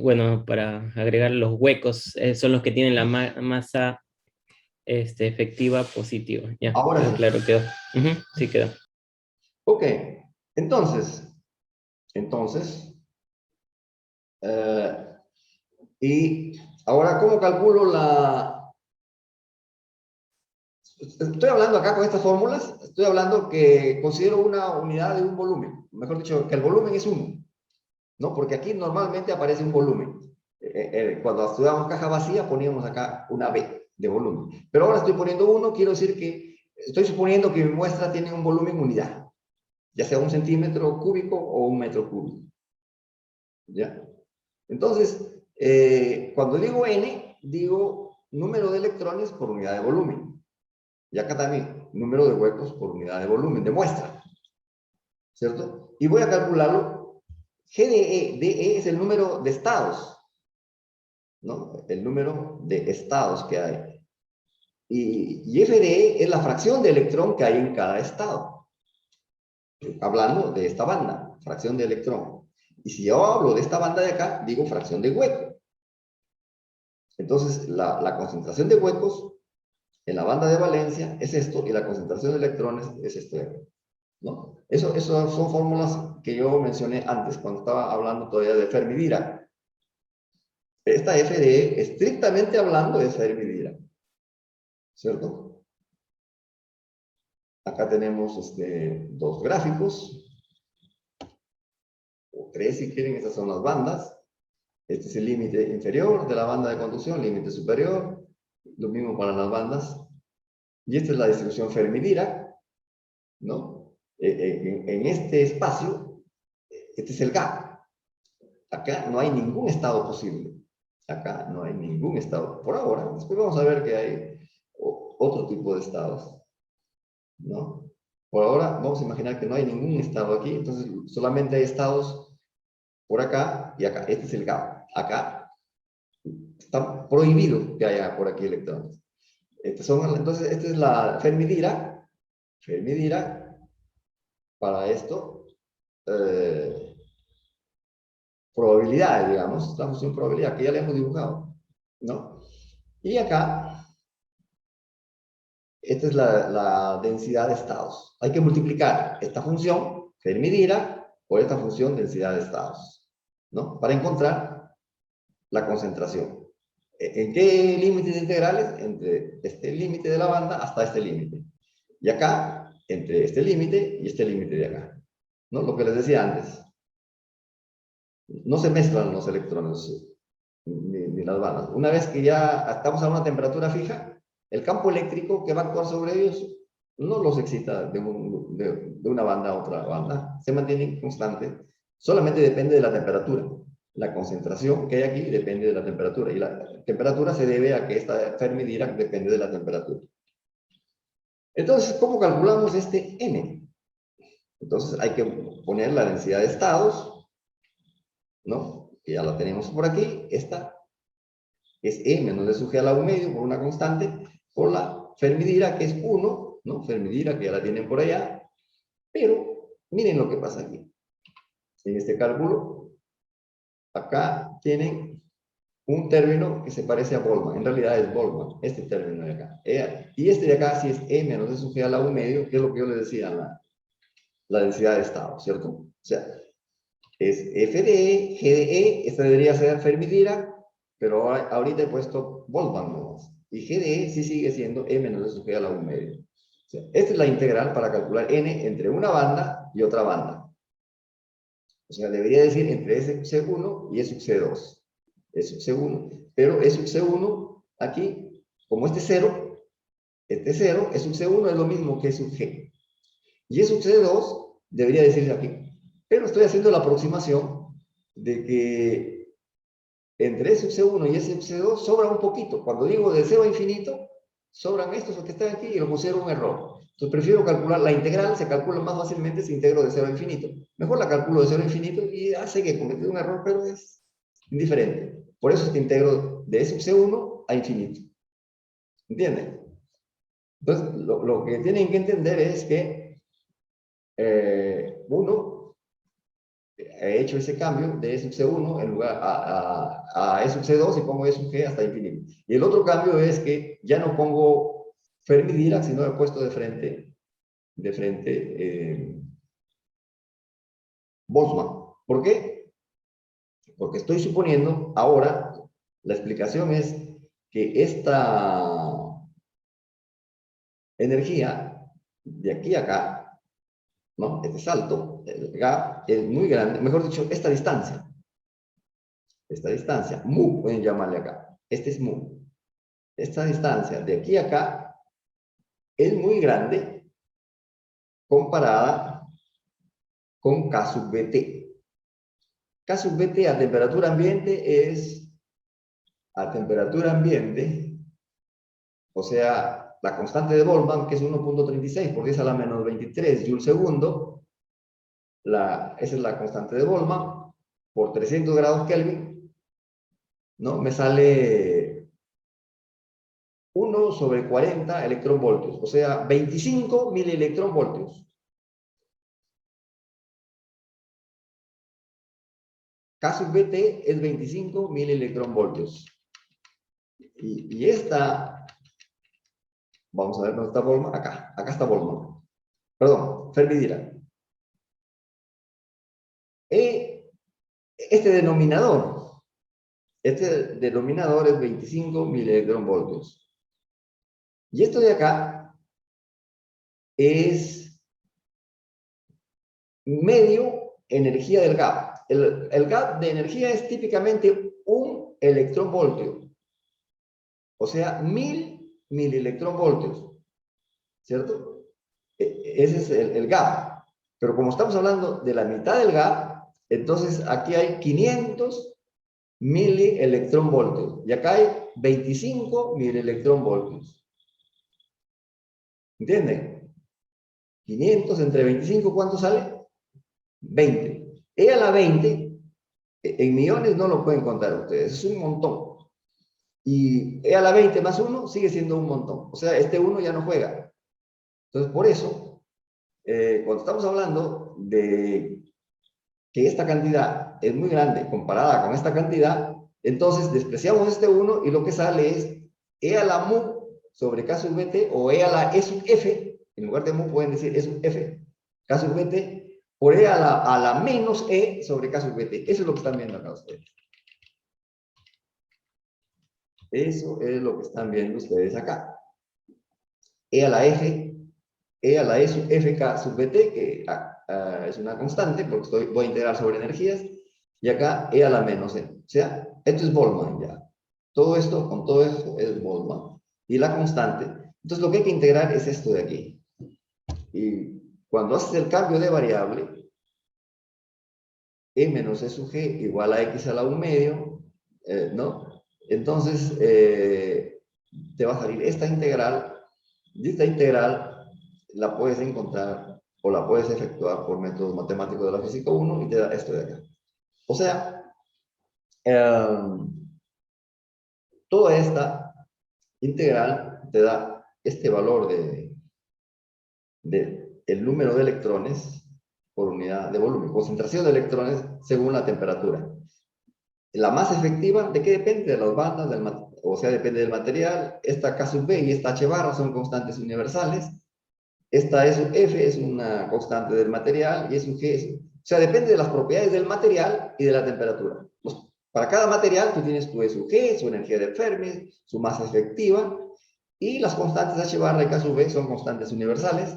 bueno, para agregar los huecos, son los que tienen la masa efectiva positiva. Ya, ahora ya sí. claro, quedó. Ujú, sí quedó. Ok, entonces, eh, y ahora, ¿cómo calculo la... Estoy hablando acá con estas fórmulas, estoy hablando que considero una unidad de un volumen. Mejor dicho, que el volumen es 1, ¿no? Porque aquí normalmente aparece un volumen. Cuando estudiamos caja vacía poníamos acá una B de volumen. Pero ahora estoy poniendo 1, quiero decir que estoy suponiendo que mi muestra tiene un volumen unidad, ya sea un centímetro cúbico o un metro cúbico. ¿Ya? Entonces, cuando digo N, digo número de electrones por unidad de volumen. Y acá también, número de huecos por unidad de volumen, de muestra. ¿Cierto? Y voy a calcularlo. DE es el número de estados, ¿no? El número de estados que hay. Y FDE es la fracción de electrón que hay en cada estado. Hablando de esta banda, fracción de electrón. Y si yo hablo de esta banda de acá, digo fracción de hueco. Entonces, la concentración de huecos en la banda de valencia es esto, y la concentración de electrones es esto de acá, ¿no? Eso son fórmulas que yo mencioné antes, cuando estaba hablando todavía de Fermi-Dirac. Esta FDE, estrictamente hablando, es Fermi-Dirac, ¿cierto? Acá tenemos dos gráficos, o tres si quieren, estas son las bandas. Este es el límite inferior de la banda de conducción, límite superior, lo mismo para las bandas. Y esta es la distribución Fermi-Dirac, ¿no? En este espacio, este es el gap. Acá no hay ningún estado posible. Acá no hay ningún estado. Por ahora, después vamos a ver que hay otro tipo de estados, ¿no? Por ahora, vamos a imaginar que no hay ningún estado aquí, entonces solamente hay estados por acá y acá. Este es el gap. Acá está prohibido que haya por aquí electrones. Entonces, esta es la Fermi-Dirac. Fermi-Dirac, para esto, probabilidad, digamos, la función probabilidad, que ya le hemos dibujado, ¿no? Y acá, esta es la densidad de estados. Hay que multiplicar esta función, Fermi-Dirac, por esta función densidad de estados, ¿no? Para encontrar la concentración. ¿En qué límites integrales? Entre este límite de la banda hasta este límite. Y acá entre este límite y este límite de acá, ¿no? Lo que les decía antes. No se mezclan los electrones ni las bandas. Una vez que ya estamos a una temperatura fija, el campo eléctrico que va a actuar sobre ellos no los excita de una banda a otra banda, se mantienen constantes. Solamente depende de la temperatura. La concentración que hay aquí depende de la temperatura, y la temperatura se debe a que esta Fermi-Dirac depende de la temperatura. Entonces, ¿cómo calculamos este n? Entonces hay que poner la densidad de estados, ¿no? Que ya la tenemos por aquí. Esta es E menos D sub G a la U medio por una constante, por la Fermi-Dirac, que es 1, ¿no? Fermi-Dirac, que ya la tienen por allá. Pero miren lo que pasa aquí. En este cálculo, acá tienen un término que se parece a Boltzmann. En realidad es Boltzmann, este término de acá. Y este de acá sí es E menos D sub G a la U medio, que es lo que yo les decía, la densidad de estado, ¿cierto? O sea, es F de E, G de E, esta debería ser Fermi-Dirac, pero ahorita he puesto Boltzmann nomás. Y G de E sí sigue siendo E menos D sub G a la U medio. O sea, esta es la integral para calcular N entre una banda y otra banda. O sea, debería decir entre S sub C1 y E sub C2. E sub C1. Pero E sub C1, aquí, como este 0, E sub C1 es lo mismo que E sub G. Y E sub C2 debería decirse aquí. Pero estoy haciendo la aproximación de que entre E sub C1 y E sub C2 sobra un poquito. Cuando digo de 0 a infinito, sobran estos que están aquí y lo pusieron un error. Entonces prefiero calcular la integral, se calcula más fácilmente si integro de 0 a infinito. Mejor la calculo de 0 a infinito y hace que cometí un error, pero es indiferente. Por eso es que integro de E sub C1 a infinito. ¿Entienden? Entonces, lo que tienen que entender es que uno he hecho ese cambio de E sub C1 en lugar a E sub C2 y pongo E sub G hasta infinito. Y el otro cambio es que ya no pongo Fermi-Dirac, sino he puesto de frente Boltzmann. ¿Por qué? Porque estoy suponiendo ahora, la explicación es que esta energía de aquí a acá, ¿no? Este salto, el gap es muy grande, mejor dicho, esta distancia, mu pueden llamarle acá, este es mu. Esta distancia de aquí a acá es muy grande comparada con K sub Bt. K sub Bt a temperatura ambiente es, a temperatura ambiente, o sea, la constante de Boltzmann, que es 1.36 por 10 a la menos 23 Joule segundo, esa es la constante de Boltzmann, por 300 grados Kelvin, ¿no? Me sale 1 sobre 40 electronvoltios, o sea, 25 milielectronvoltios. K sub Bt es 25 milielectronvoltios. Y esta, vamos a ver dónde está Boltzmann, acá está Boltzmann. Perdón, Fermi-Dirac. Este denominador es 25 milielectronvoltios. Y esto de acá es medio energía del gap. El gap de energía es típicamente 1 electronvoltio. O sea, 1000 milielectronvoltios. ¿Cierto? Ese es el gap. Pero como estamos hablando de la mitad del gap, entonces aquí hay 500 milielectronvoltios. Y acá hay 25 milielectronvoltios. ¿Entienden? 500 entre 25, ¿cuánto sale? 20. E a la 20, en millones no lo pueden contar ustedes, es un montón. Y E a la 20 más 1 sigue siendo un montón. O sea, este 1 ya no juega. Entonces, por eso, cuando estamos hablando de que esta cantidad es muy grande comparada con esta cantidad, entonces despreciamos este 1 y lo que sale es E a la mu sobre K sub Bt o E a la E sub F, en lugar de mu pueden decir E sub F, K sub Bt, por E a la menos E sobre K sub Bt. Eso es lo que están viendo acá ustedes. Eso es lo que están viendo ustedes acá. E a la F E a la E sub Fk sub Bt, que es una constante, porque voy a integrar sobre energías, y acá E a la menos E. O sea, esto es Boltzmann ya. Todo esto con todo esto es Boltzmann. Y la constante. Entonces lo que hay que integrar es esto de aquí. Y cuando haces el cambio de variable, E menos E sub G igual a X a la 1 medio, ¿no? Entonces, te va a salir esta integral, y esta integral la puedes encontrar o la puedes efectuar por métodos matemáticos de la física 1 y te da esto de acá. O sea, toda esta integral te da este valor de el número de electrones por unidad de volumen, concentración de electrones según la temperatura. La más efectiva, ¿de qué depende? De las bandas, o sea, depende del material. Esta K sub B y esta H barra son constantes universales. Esta E sub F es una constante del material y E sub G es... O sea, depende de las propiedades del material y de la temperatura. Pues, para cada material tú tienes tu E sub G, su energía de Fermi, su masa efectiva, y las constantes H barra y K sub B son constantes universales.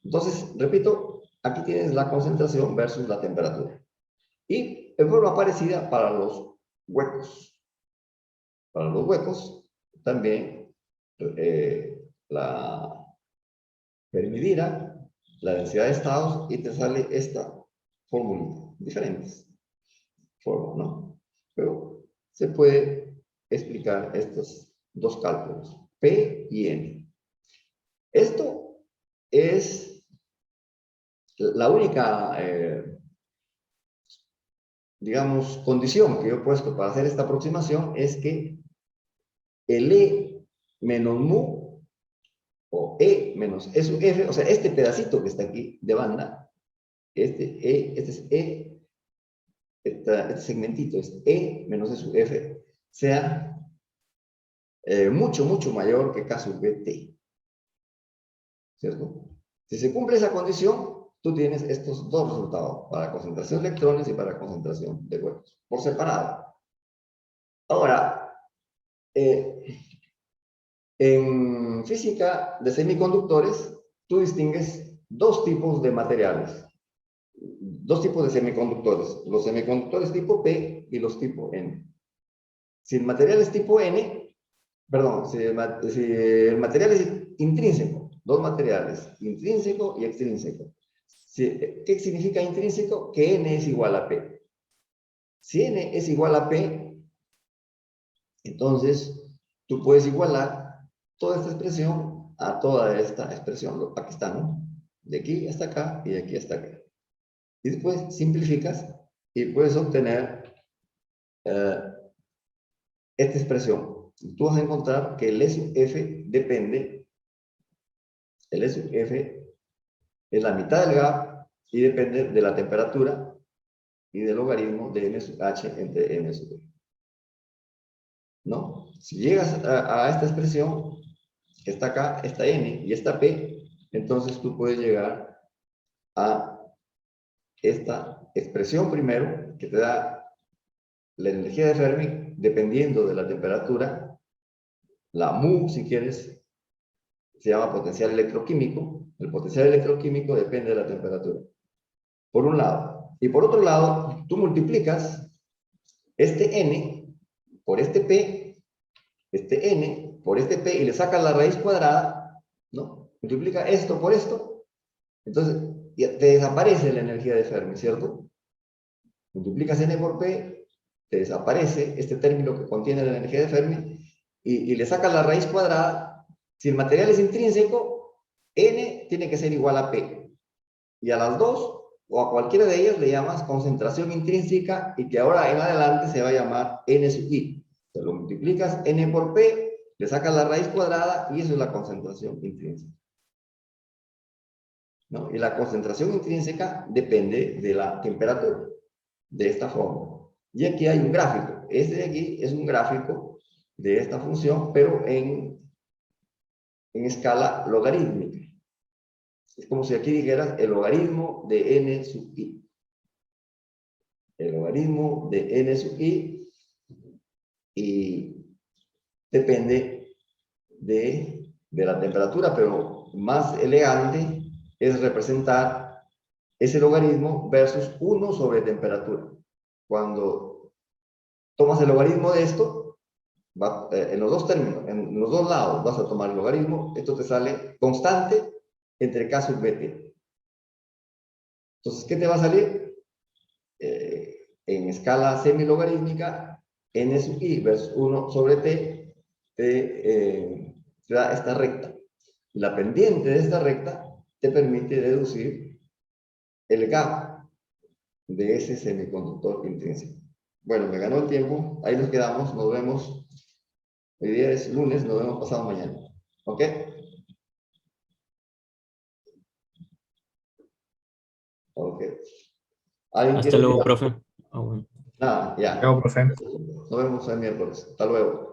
Entonces, repito, aquí tienes la concentración versus la temperatura. Y en forma parecida para los huecos. Para los huecos, también la Fermi-Dirac, la densidad de estados, y te sale esta fórmula. Diferentes formas, ¿no? Pero se puede explicar estos dos cálculos, P y N. Esto es la única, digamos, condición que yo he puesto para hacer esta aproximación es que el E menos mu o E menos E sub F, o sea, este pedacito que está aquí de banda, este es E, este segmentito es E menos E sub F, sea mucho, mucho mayor que K sub Bt. ¿Cierto? Si se cumple esa condición, tú tienes estos dos resultados, para concentración de electrones y para concentración de huecos, por separado. Ahora, en física de semiconductores, tú distingues dos tipos de materiales, dos tipos de semiconductores, los semiconductores tipo P y los tipo N. Si el material es tipo N, perdón, si el material es intrínseco, dos materiales, intrínseco y extrínseco. ¿Qué significa intrínseco? Que N es igual a P. Si N es igual a P, entonces tú puedes igualar toda esta expresión a toda esta expresión. Aquí está, ¿no? De aquí hasta acá y de aquí hasta acá. Y después simplificas y puedes obtener esta expresión. Tú vas a encontrar que el E sub F depende, el E sub F es la mitad del gap y depende de la temperatura y del logaritmo de N sub H entre N sub E. ¿No? Si llegas a esta expresión, que está acá, esta N y esta P, entonces tú puedes llegar a esta expresión primero, que te da la energía de Fermi dependiendo de la temperatura, la mu, si quieres, se llama potencial electroquímico. El potencial electroquímico depende de la temperatura, por un lado. Y por otro lado, tú multiplicas este N por este P, este N por este P, y le sacas la raíz cuadrada, ¿no? Multiplica esto por esto, entonces te desaparece la energía de Fermi, ¿cierto? Multiplicas N por P, te desaparece este término que contiene la energía de Fermi, y le sacas la raíz cuadrada. Si el material es intrínseco, N tiene que ser igual a P. Y a las dos, o a cualquiera de ellas, le llamas concentración intrínseca, y que ahora en adelante se va a llamar N sub I. Te lo multiplicas N por P, le sacas la raíz cuadrada, y eso es la concentración intrínseca. ¿No? Y la concentración intrínseca depende de la temperatura, de esta forma. Y aquí hay un gráfico. Este de aquí es un gráfico de esta función, pero en escala logarítmica. Es como si aquí dijeras el logaritmo de N sub I. El logaritmo de N sub I, y depende de la temperatura, pero más elegante es representar ese logaritmo versus 1 sobre temperatura. Cuando tomas el logaritmo de esto, en los dos términos, en los dos lados vas a tomar el logaritmo, esto te sale constante entre K sub BT. Entonces, ¿qué te va a salir? En escala semilogarítmica, n sub i versus 1 sobre t te da esta recta. La pendiente de esta recta te permite deducir el gap de ese semiconductor intrínseco. Bueno, me ganó el tiempo, ahí nos quedamos, nos vemos. Hoy día es lunes, nos vemos pasado mañana. ¿Ok? Ok. ¿Alguien Hasta quiere decir luego, algo? profe. Ah, bueno. Nada, ya. Chao, profe. Nos vemos el miércoles. Hasta luego.